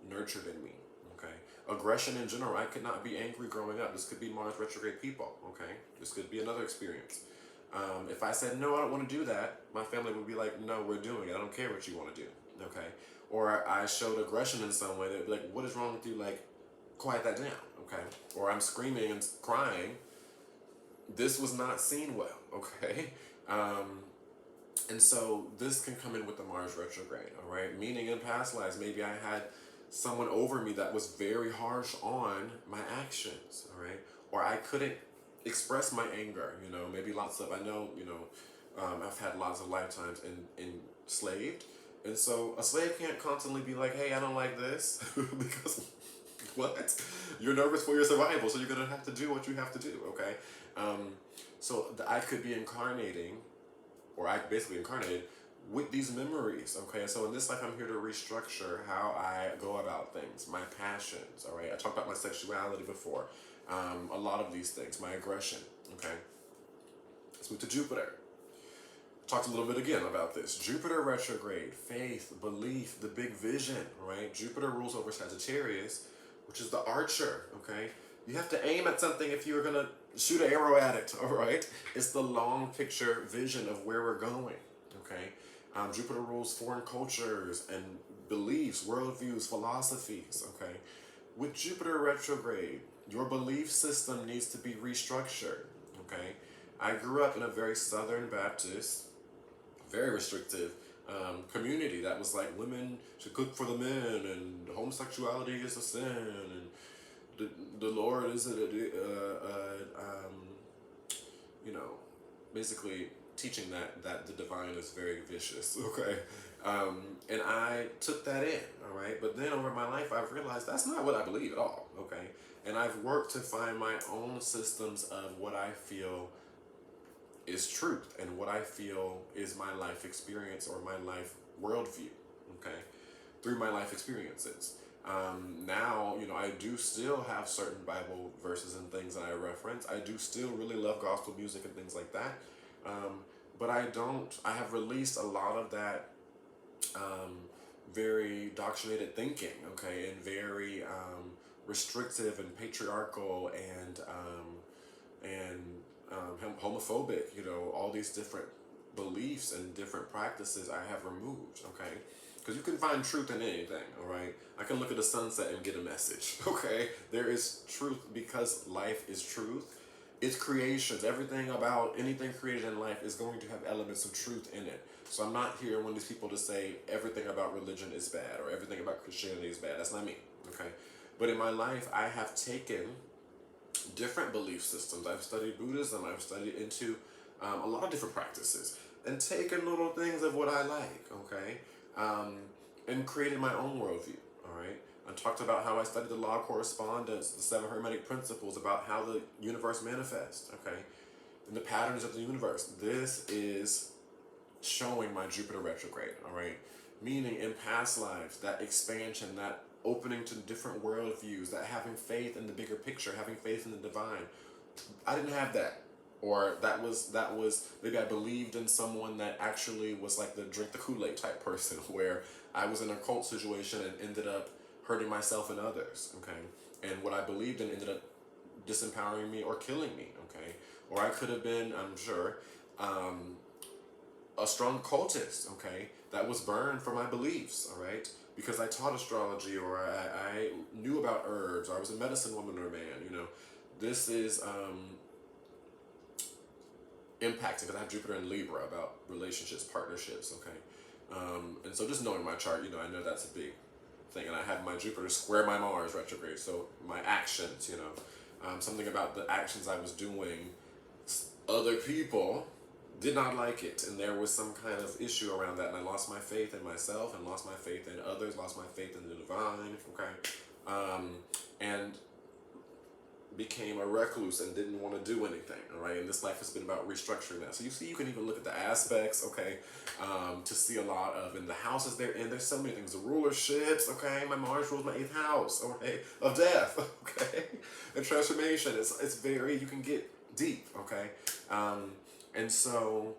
nurtured in me, okay? Aggression in general, I could not be angry growing up. This could be Mars retrograde people, okay? This could be another experience. If I said, no, I don't want to do that, my family would be like, no, we're doing it. I don't care what you want to do, okay? Or I showed aggression in some way, they'd be like, what is wrong with you? Like, quiet that down, okay? Or I'm screaming and crying. This was not seen well, okay? And so this can come in with the Mars retrograde, all right? Meaning in past lives, maybe I had someone over me that was very harsh on my actions, all right? Or I couldn't express my anger, maybe I've had lots of lifetimes enslaved. And so a slave can't constantly be like, hey, I don't like this, because what? You're nervous for your survival, so you're going to have to do what you have to do, okay? So I could be incarnating, or I basically incarnated with these memories, okay? So in this life, I'm here to restructure how I go about things, my passions, all right? I talked about my sexuality before, a lot of these things, my aggression, okay? Let's move to Jupiter. Talked a little bit again about this. Jupiter retrograde, faith, belief, the big vision, right? Jupiter rules over Sagittarius, which is the archer, okay? You have to aim at something if you're going to shoot an arrow at it, all right? It's the long picture vision of where we're going, okay? Jupiter rules foreign cultures and beliefs, worldviews, philosophies, okay? With Jupiter retrograde, your belief system needs to be restructured, okay? I grew up in a very Southern Baptist, very restrictive community that was like women should cook for the men, and homosexuality is a sin, and the Lord is basically teaching that the divine is very vicious, okay? And I took that in, all right? But then over my life, I've realized that's not what I believe at all, okay? And I've worked to find my own systems of what I feel is truth and what I feel is my life experience or my life worldview, okay? Through my life experiences. Now, you know, I do still have certain Bible verses and things that I reference. I do still really love gospel music and things like that. Um, but I have released a lot of that um, very doctrinated thinking, okay, and very restrictive and patriarchal and homophobic, you know, all these different beliefs and different practices I have removed, okay? Because you can find truth in anything, all right? I can look at the sunset and get a message, okay? There is truth because life is truth. It's creations. Everything about anything created in life is going to have elements of truth in it. So I'm not here one of these people to say everything about religion is bad or everything about Christianity is bad. That's not me, okay? But in my life, I have taken different belief systems. I've studied Buddhism. I've studied into a lot of different practices and taken little things of what I like, okay? And created my own worldview, all right? I talked about how I studied the law of correspondence, the 7 hermetic principles about how the universe manifests, okay? And the patterns of the universe. This is showing my Jupiter retrograde, all right? Meaning in past lives, that expansion, that opening to different worldviews, that having faith in the bigger picture, having faith in the divine. I didn't have that. Or that was maybe I believed in someone that actually was like the drink the Kool-Aid type person, where I was in a cult situation and ended up hurting myself and others, okay? And what I believed in ended up disempowering me or killing me, okay? Or I could have been, I'm sure, a strong cultist, okay, that was burned for my beliefs, all right? Because I taught astrology, or I knew about herbs, or I was a medicine woman or man, you know. This is impacting, because I have Jupiter in Libra, about relationships, partnerships, okay? And so just knowing my chart, you know, I know that's a big thing. And I have my Jupiter square my Mars retrograde, so my actions, you know, something about the actions I was doing, other people did not like it, and there was some kind of issue around that, and I lost my faith in myself and lost my faith in others, lost my faith in the divine, okay? And became a recluse and didn't want to do anything, all right? And this life has been about restructuring that. So you see, you can even look at the aspects, okay, to see a lot of, in the houses they're in, there's so many things, the rulerships, okay? My Mars rules my 8th house, okay, of death, okay? And transformation, it's very, you can get deep, okay? And so,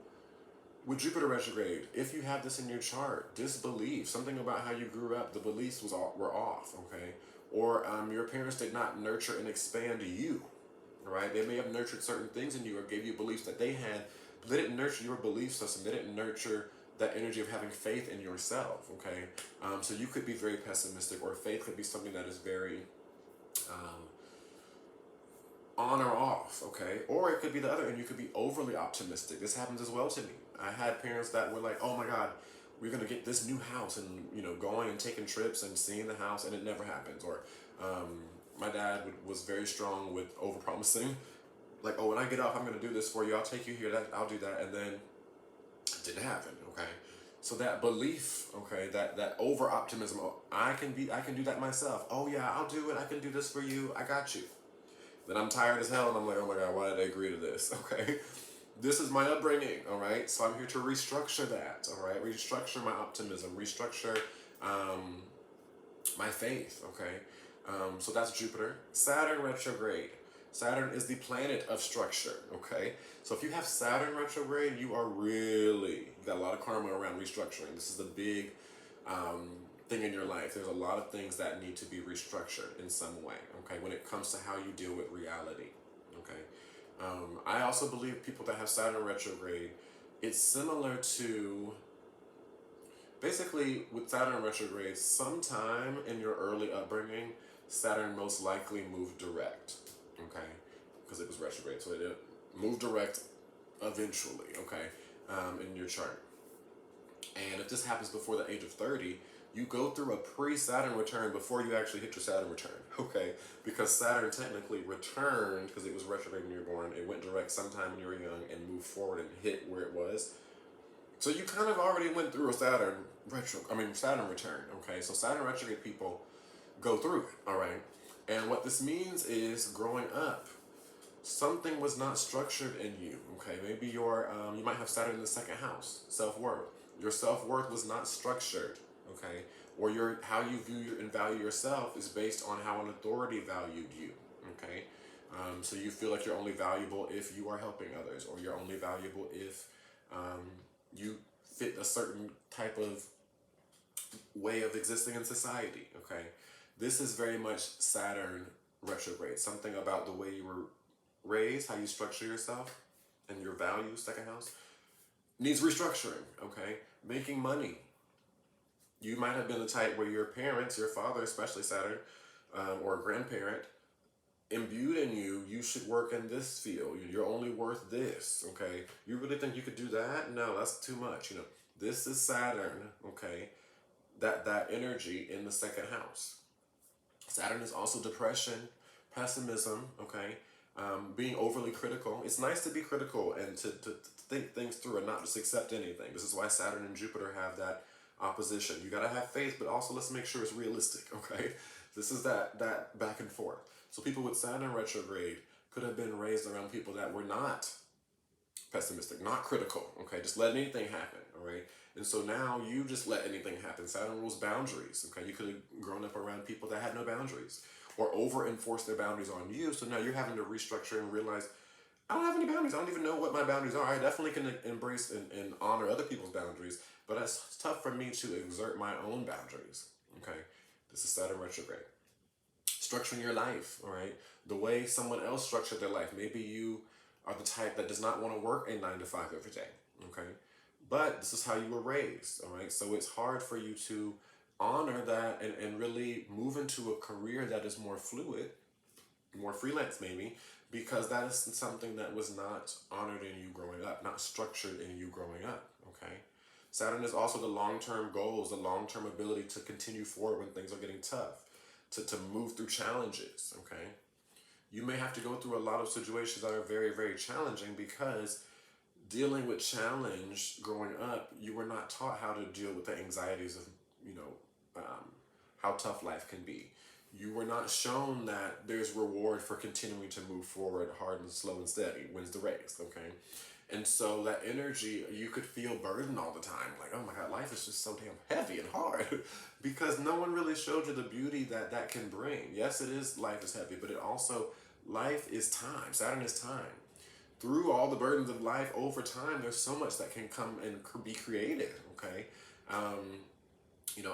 with Jupiter retrograde, if you have this in your chart, disbelief, something about how you grew up, the beliefs were off, okay? Or your parents did not nurture and expand you, right? They may have nurtured certain things in you or gave you beliefs that they had, but they didn't nurture your belief system. They didn't nurture that energy of having faith in yourself, okay? So you could be very pessimistic, or faith could be something that is very on or off, okay? Or it could be the other, and you could be overly optimistic. This happens as well to me. I had parents that were like, oh my God, we're gonna get this new house, and you know, going and taking trips and seeing the house, and it never happens. Or my dad was very strong with over promising, like, oh, when I get up, I'm gonna do this for you. I'll take you here. I'll do that, and then it didn't happen. Okay, so that belief, okay, that over optimism. Oh, I can do that myself. Oh yeah, I'll do it. I can do this for you. I got you. Then I'm tired as hell, and I'm like, oh my God, why did I agree to this? Okay. This is my upbringing, all right? So I'm here to restructure that, all right? Restructure my optimism, restructure my faith, okay? So that's Jupiter. Saturn retrograde. Saturn is the planet of structure, okay? So if you have Saturn retrograde, you got a lot of karma around restructuring. This is the big thing in your life. There's a lot of things that need to be restructured in some way, okay? When it comes to how you deal with reality, okay? I also believe people that have Saturn retrograde, it's similar to, basically with Saturn retrograde, sometime in your early upbringing, Saturn most likely moved direct, okay? Because it was retrograde, so it moved direct eventually, okay, in your chart. And if this happens before the age of 30, you go through a pre-Saturn return before you actually hit your Saturn return, okay? Because Saturn technically returned, because it was retrograde when you were born, it went direct sometime when you were young and moved forward and hit where it was. So you kind of already went through a Saturn return, okay? So Saturn retrograde people go through it, all right? And what this means is, growing up, something was not structured in you, okay? Maybe you might have Saturn in the 2nd house, self-worth. Your self-worth was not structured, okay? Or how you view and value yourself is based on how an authority valued you, okay? So you feel like you're only valuable if you are helping others, or you're only valuable if you fit a certain type of way of existing in society, okay? This is very much Saturn retrograde, something about the way you were raised, how you structure yourself, and your values, second house, needs restructuring, okay? Making money. You might have been the type where your parents, your father, especially Saturn, or a grandparent, imbued in you, you should work in this field. You're only worth this, okay? You really think you could do that? No, that's too much, This is Saturn, okay? That energy in the second house. Saturn is also depression, pessimism, okay? Being overly critical. It's nice to be critical and to think things through and not just accept anything. This is why Saturn and Jupiter have that opposition. You gotta have faith, but also let's make sure it's realistic, okay? This is that back and forth. So people with Saturn retrograde could have been raised around people that were not pessimistic, not critical, okay? Just let anything happen, all right? And so now you just let anything happen. Saturn rules boundaries, okay? You could have grown up around people that had no boundaries or over-enforced their boundaries on you. So now you're having to restructure and realize, I don't have any boundaries. I don't even know what my boundaries are. I definitely can embrace and honor other people's boundaries, but it's tough for me to exert my own boundaries, okay? This is Saturn retrograde. Structuring your life, all right? The way someone else structured their life. Maybe you are the type that does not want to work a 9 to 5 every day, okay? But this is how you were raised, all right? So it's hard for you to honor that and really move into a career that is more fluid, more freelance maybe, because that is something that was not honored in you growing up, not structured in you growing up, okay? Saturn is also the long-term goals, the long-term ability to continue forward when things are getting tough, to move through challenges, okay? You may have to go through a lot of situations that are very, very challenging because dealing with challenge growing up, you were not taught how to deal with the anxieties of, how tough life can be. You were not shown that there's reward for continuing to move forward hard and slow and steady, wins the race, okay? And so that energy, you could feel burdened all the time. Like, oh my God, life is just so damn heavy and hard because no one really showed you the beauty that can bring. Yes, life is heavy, but it also, life is time. Saturn is time. Through all the burdens of life over time, there's so much that can come and be created, okay?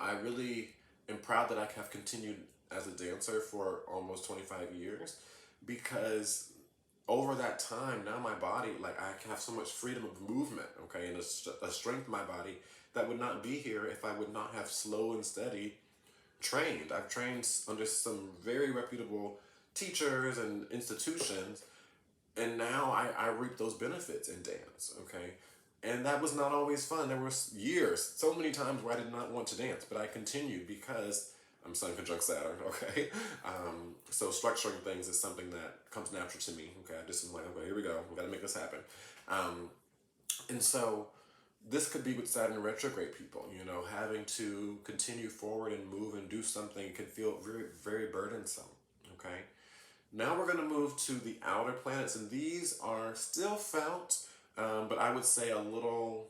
I really am proud that I have continued as a dancer for almost 25 years because over that time, now my body, like I have so much freedom of movement, okay, and a strength in my body that would not be here if I would not have slow and steady trained. I've trained under some very reputable teachers and institutions, and now I reap those benefits in dance, okay? And that was not always fun. There were years, so many times where I did not want to dance, but I continued because I'm Sun conjunct Saturn, okay? So structuring things is something that comes natural to me, okay? I just am like, okay, here we go. We gotta make this happen. And so this could be with Saturn retrograde people, having to continue forward and move and do something can feel very, very burdensome, okay? Now we're gonna move to the outer planets, and these are still felt, but I would say a little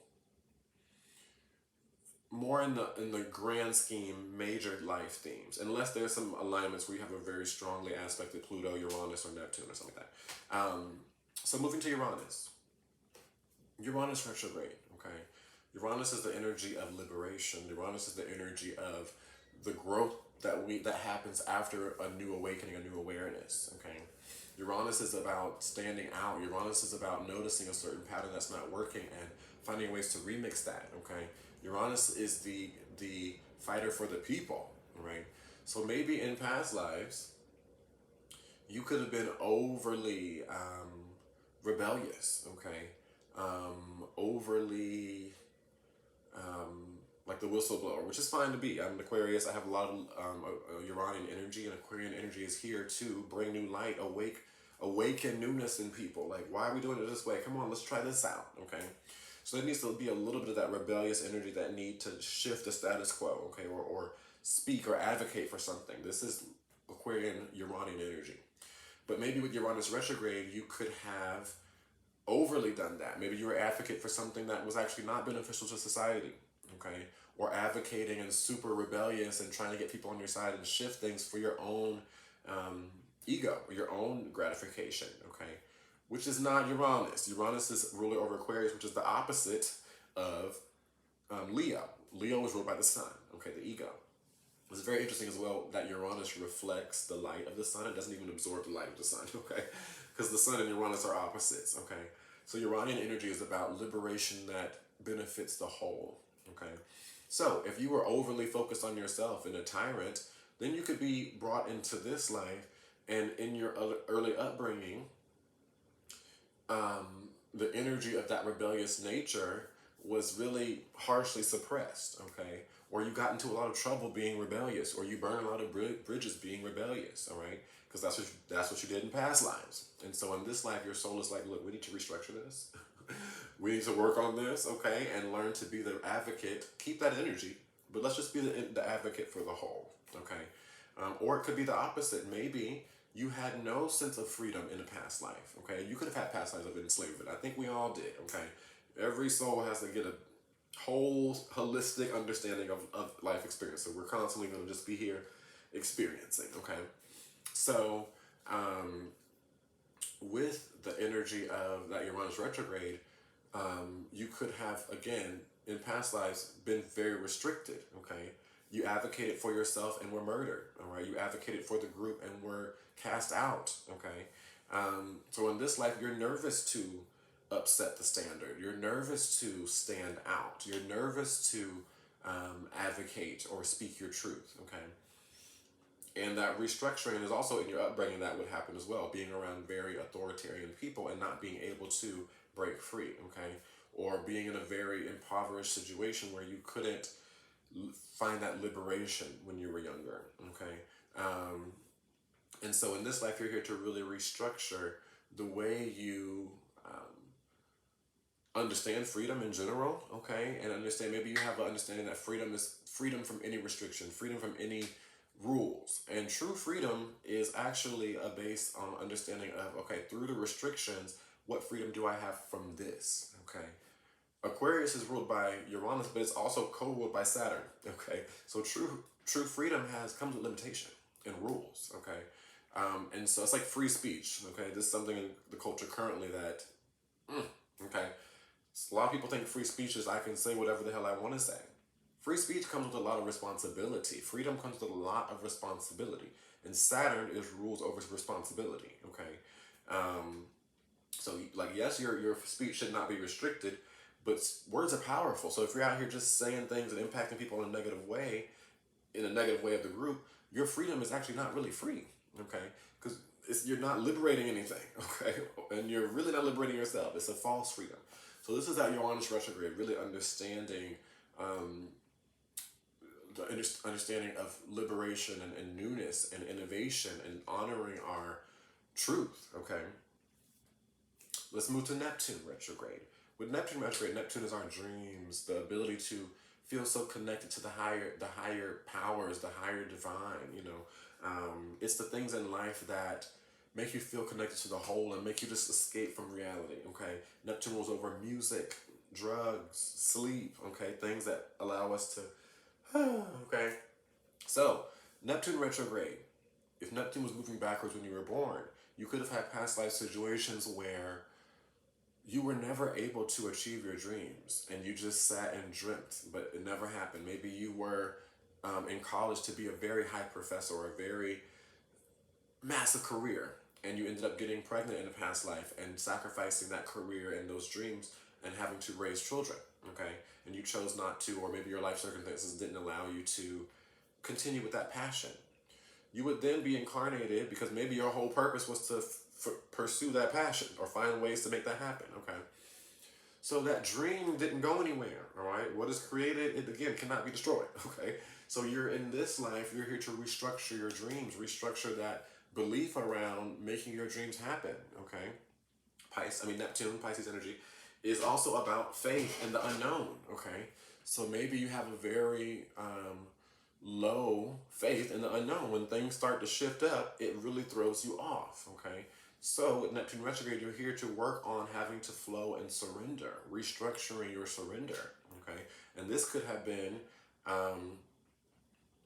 more in the grand scheme, major life themes, unless there's some alignments where you have a very strongly aspected Pluto, Uranus, or Neptune, or something like that. So moving to Uranus. Uranus retrograde, okay? Uranus is the energy of liberation. Uranus is the energy of the growth that happens after a new awakening, a new awareness, okay? Uranus is about standing out. Uranus is about noticing a certain pattern that's not working and finding ways to remix that, okay? Uranus is the fighter for the people, right? So maybe in past lives, you could have been overly rebellious, okay? Overly like the whistleblower, which is fine to be. I'm an Aquarius. I have a lot of Uranian energy, and Aquarian energy is here to bring new light, awaken newness in people. Like, why are we doing it this way? Come on, let's try this out, okay? So there needs to be a little bit of that rebellious energy that need to shift the status quo, okay, or speak or advocate for something. This is Aquarian Uranian energy. But maybe with Uranus retrograde, you could have overly done that. Maybe you were advocate for something that was actually not beneficial to society, okay? or advocating and super rebellious and trying to get people on your side and shift things for your own ego, or your own gratification, okay? Which is not Uranus. Uranus is ruler over Aquarius, which is the opposite of Leo. Leo is ruled by the sun, okay, the ego. It's very interesting as well that Uranus reflects the light of the sun. It doesn't even absorb the light of the sun, okay? Because the sun and Uranus are opposites, okay? So Uranian energy is about liberation that benefits the whole, okay? So if you were overly focused on yourself and a tyrant, then you could be brought into this life, and in your early upbringing, the energy of that rebellious nature was really harshly suppressed, okay? Or you got into a lot of trouble being rebellious, or you burned a lot of bridges being rebellious, all right? Because that's what you did in past lives. And so in this life, your soul is like, look, we need to restructure this. We need to work on this, okay? And learn to be the advocate. Keep that energy, but let's just be the advocate for the whole, okay? Or it could be the opposite. Maybe you had no sense of freedom in a past life, okay? You could have had past lives of enslavement. I think we all did, okay? Every soul has to get a whole holistic understanding of life experience. So we're constantly going to just be here experiencing, okay? So with the energy of that Uranus retrograde, you could have, again, in past lives, been very restricted, okay? You advocated for yourself and were murdered, all right? You advocated for the group and were cast out, okay? So in this life, you're nervous to upset the standard. You're nervous to stand out. You're nervous to advocate or speak your truth, okay? And that restructuring is also in your upbringing that would happen as well, being around very authoritarian people and not being able to break free, okay? Or being in a very impoverished situation where you couldn't find that liberation when you were younger, okay? And so in this life, you're here to really restructure the way you understand freedom in general, okay? And understand, maybe you have an understanding that freedom is freedom from any restriction, freedom from any rules. And true freedom is actually based on understanding of, okay, through the restrictions, what freedom do I have from this, okay? Aquarius is ruled by Uranus, but it's also co-ruled by Saturn, okay? So true freedom comes with limitation and rules, okay? And so it's like free speech, okay? This is something in the culture currently that, okay? A lot of people think free speech is I can say whatever the hell I want to say. Free speech comes with a lot of responsibility. Freedom comes with a lot of responsibility. And Saturn rules over responsibility, okay? So, like, yes, your speech should not be restricted, but words are powerful. So if you're out here just saying things and impacting people in a negative way of the group, your freedom is actually not really free, okay? Because you're not liberating anything, okay? And you're really not liberating yourself. It's a false freedom. So this is that Uranus retrograde, really understanding the understanding of liberation and newness and innovation and honoring our truth, okay? Let's move to Neptune retrograde. With Neptune retrograde, Neptune is our dreams, the ability to feel so connected to the higher powers, the higher divine, you know. It's the things in life that make you feel connected to the whole and make you just escape from reality, okay? Neptune rules over music, drugs, sleep, okay? Things that allow us to, okay? So, Neptune retrograde. If Neptune was moving backwards when you were born, you could have had past life situations where you were never able to achieve your dreams and you just sat and dreamt, but it never happened. Maybe you were in college to be a very high professor or a very massive career, and you ended up getting pregnant in a past life and sacrificing that career and those dreams and having to raise children, okay? And you chose not to, or maybe your life circumstances didn't allow you to continue with that passion. You would then be incarnated because maybe your whole purpose was to pursue that passion or find ways to make that happen, okay? So that dream didn't go anywhere, all right? What is created, it again cannot be destroyed, okay? So you're in this life, you're here to restructure your dreams, restructure that belief around making your dreams happen, okay? Neptune, Pisces energy, is also about faith in the unknown, okay? So maybe you have a very low faith in the unknown. When things start to shift up, it really throws you off, okay? So with Neptune retrograde, you're here to work on having to flow and surrender, restructuring your surrender, okay? And this could have been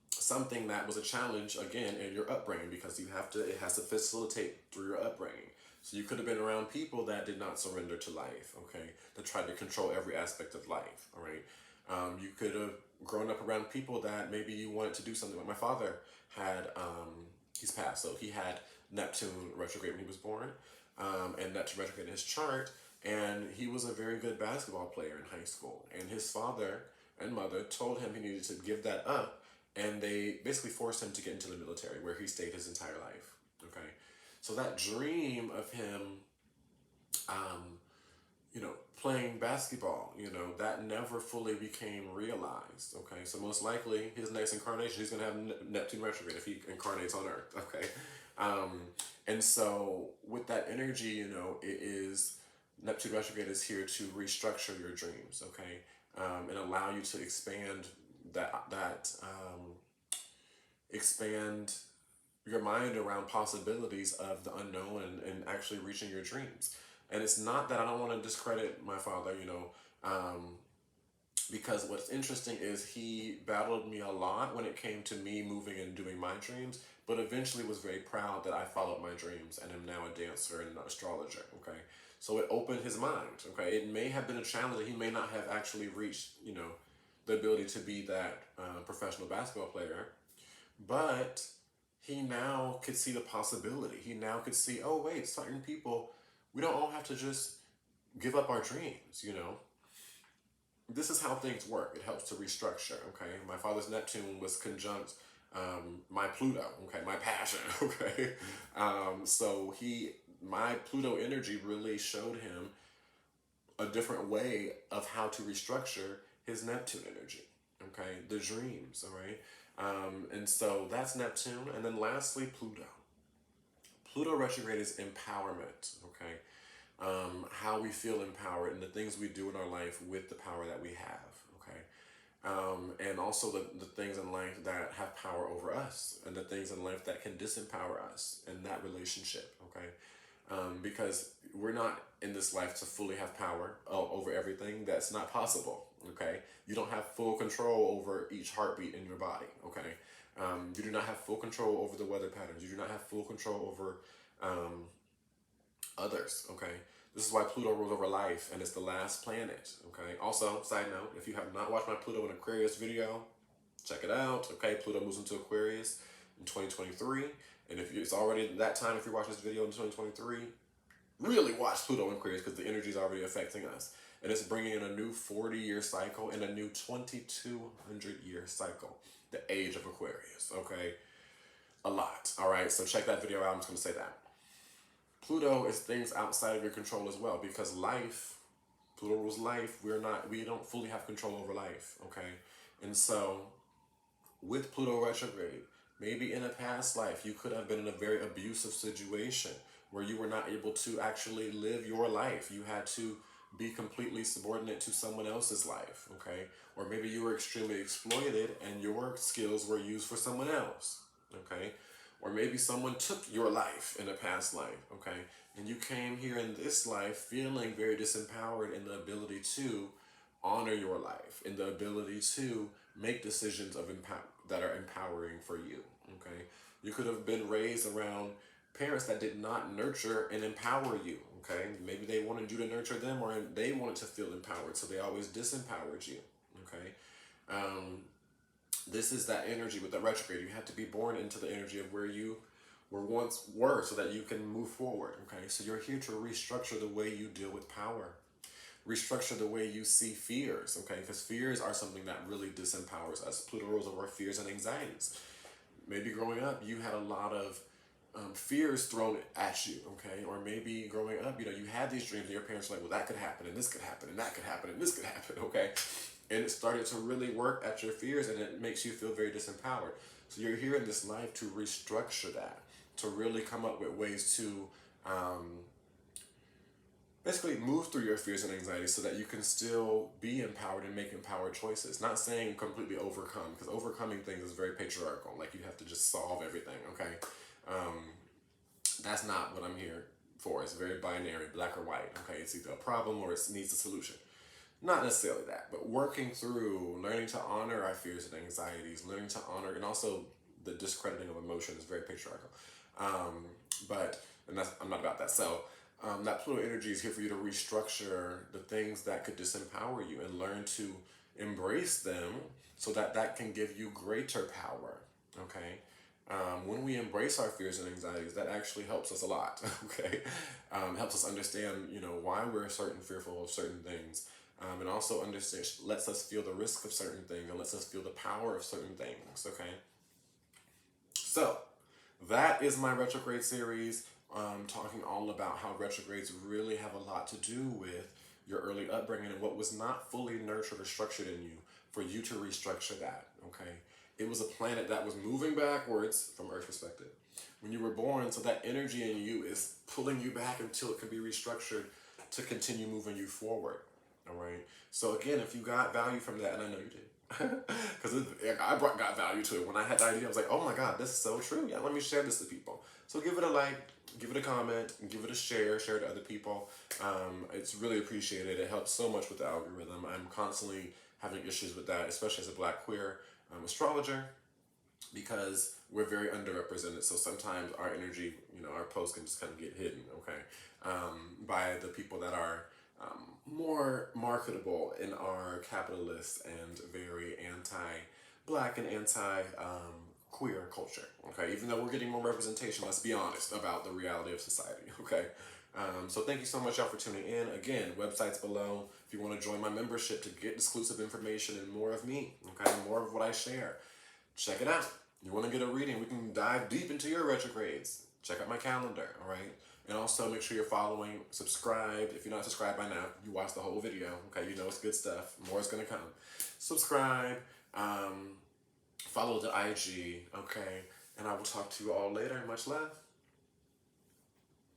something that was a challenge again in your upbringing, because it has to facilitate through your upbringing. So you could have been around people that did not surrender to life, okay, that tried to control every aspect of life, all right. You could have grown up around people that maybe you wanted to do something. Like my father had, he's passed, so he had Neptune retrograde when he was born, and Neptune retrograde in his chart, and he was a very good basketball player in high school, and his father and mother told him he needed to give that up, and they basically forced him to get into the military, where he stayed his entire life. Okay, so that dream of him, um, playing basketball, that never fully became realized. Okay, so most likely his next incarnation, he's gonna have Neptune retrograde if he incarnates on Earth. Okay, um, and so with that energy, it is Neptune retrograde is here to restructure your dreams. Okay, and allow you to expand your mind around possibilities of the unknown, and actually reaching your dreams. And it's not that I don't want to discredit my father, because what's interesting is he battled me a lot when it came to me moving and doing my dreams, but eventually was very proud that I followed my dreams and am now a dancer and an astrologer. Okay, so it opened his mind. Okay, it may have been a challenge that he may not have actually reached, the ability to be that professional basketball player, but he now could see the possibility. He now could see, oh wait, certain people, we don't all have to just give up our dreams. This is how things work. It helps to restructure. Okay, my father's Neptune was conjunct my Pluto. Okay, my passion. Okay, so my Pluto energy really showed him a different way of how to restructure his Neptune energy. Okay, the dreams. All right. And so that's Neptune. And then lastly, Pluto. Pluto retrograde is empowerment, okay? How we feel empowered and the things we do in our life with the power that we have, okay? And also the things in life that have power over us, and the things in life that can disempower us in that relationship, okay? Because we're not in this life to fully have power over everything. That's not possible, okay? You don't have full control over each heartbeat in your body, okay? You do not have full control over the weather patterns. You do not have full control over others, okay? This is why Pluto rules over life, and it's the last planet, okay? Also, side note, if you have not watched my Pluto in Aquarius video, check it out, okay? Pluto moves into Aquarius in 2023, and if it's already that time, if you're watching this video in 2023, really watch Pluto in Aquarius, because the energy is already affecting us. And it's bringing in a new 40-year cycle and a new 2,200-year cycle. The age of Aquarius, okay? A lot, all right? So check that video out. I'm just going to say that. Pluto is things outside of your control as well, because life, Pluto rules life. We don't fully have control over life, okay? And so with Pluto retrograde, maybe in a past life, you could have been in a very abusive situation where you were not able to actually live your life. You had to be completely subordinate to someone else's life, okay? Or maybe you were extremely exploited and your skills were used for someone else, okay? Or maybe someone took your life in a past life, okay? And you came here in this life feeling very disempowered in the ability to honor your life, in the ability to make decisions that are empowering for you, okay? You could have been raised around parents that did not nurture and empower you, okay? Maybe they wanted you to nurture them, or they wanted to feel empowered, so they always disempowered you, okay? This is that energy with the retrograde. You have to be born into the energy of where you once were, so that you can move forward, okay? So you're here to restructure the way you deal with power. Restructure the way you see fears, okay? Because fears are something that really disempowers us. Pluto rules over fears and anxieties. Maybe growing up, you had a lot of fears thrown at you, okay? Or maybe growing up, you had these dreams and your parents were like, well, that could happen, and this could happen, and that could happen, and this could happen, okay? And it started to really work at your fears, and it makes you feel very disempowered. So you're here in this life to restructure that, to really come up with ways to basically move through your fears and anxieties so that you can still be empowered and make empowered choices. Not saying completely overcome, because overcoming things is very patriarchal. Like, you have to just solve everything, okay? That's not what I'm here for. It's very binary, black or white, okay? It's either a problem or it needs a solution. not necessarily that, but working through, learning to honor our fears and anxieties, learning to honor, and also the discrediting of emotion is very patriarchal. And I'm not about that. So that Pluto energy is here for you to restructure the things that could disempower you and learn to embrace them so that that can give you greater power. Okay. When we embrace our fears and anxieties, that actually helps us a lot. Okay. Helps us understand, why we're fearful of certain things. And also understand, lets us feel the risk of certain things and lets us feel the power of certain things. Okay. So that is my retrograde series, talking all about how retrogrades really have a lot to do with your early upbringing and what was not fully nurtured or structured in you for you to restructure that, okay? It was a planet that was moving backwards from Earth's perspective when you were born, so that energy in you is pulling you back until it can be restructured to continue moving you forward, all right? So again, if you got value from that, and I know you did, because I got value to it. When I had the idea, I was like, oh my God, this is so true. Yeah, let me share this to people. So give it a like, give it a comment, and give it a share to other people. It's really appreciated. It helps so much with the algorithm. I'm constantly having issues with that, especially as a Black queer astrologer, because we're very underrepresented. So sometimes our energy, our posts can just kind of get hidden, okay, by the people that are more marketable in our capitalist and very anti-Black and anti-queer culture, okay? Even though we're getting more representation, let's be honest about the reality of society, okay? So thank you so much, y'all, for tuning in. Again, website's below if you want to join my membership to get exclusive information and more of me, okay? More of what I share. Check it out. You want to get a reading? We can dive deep into your retrogrades. Check out my calendar, all right? And also make sure you're following, subscribed. If you're not subscribed by now, you watch the whole video, okay? You know it's good stuff. More is going to come. Subscribe. Follow the IG, okay? And I will talk to you all later. Much love.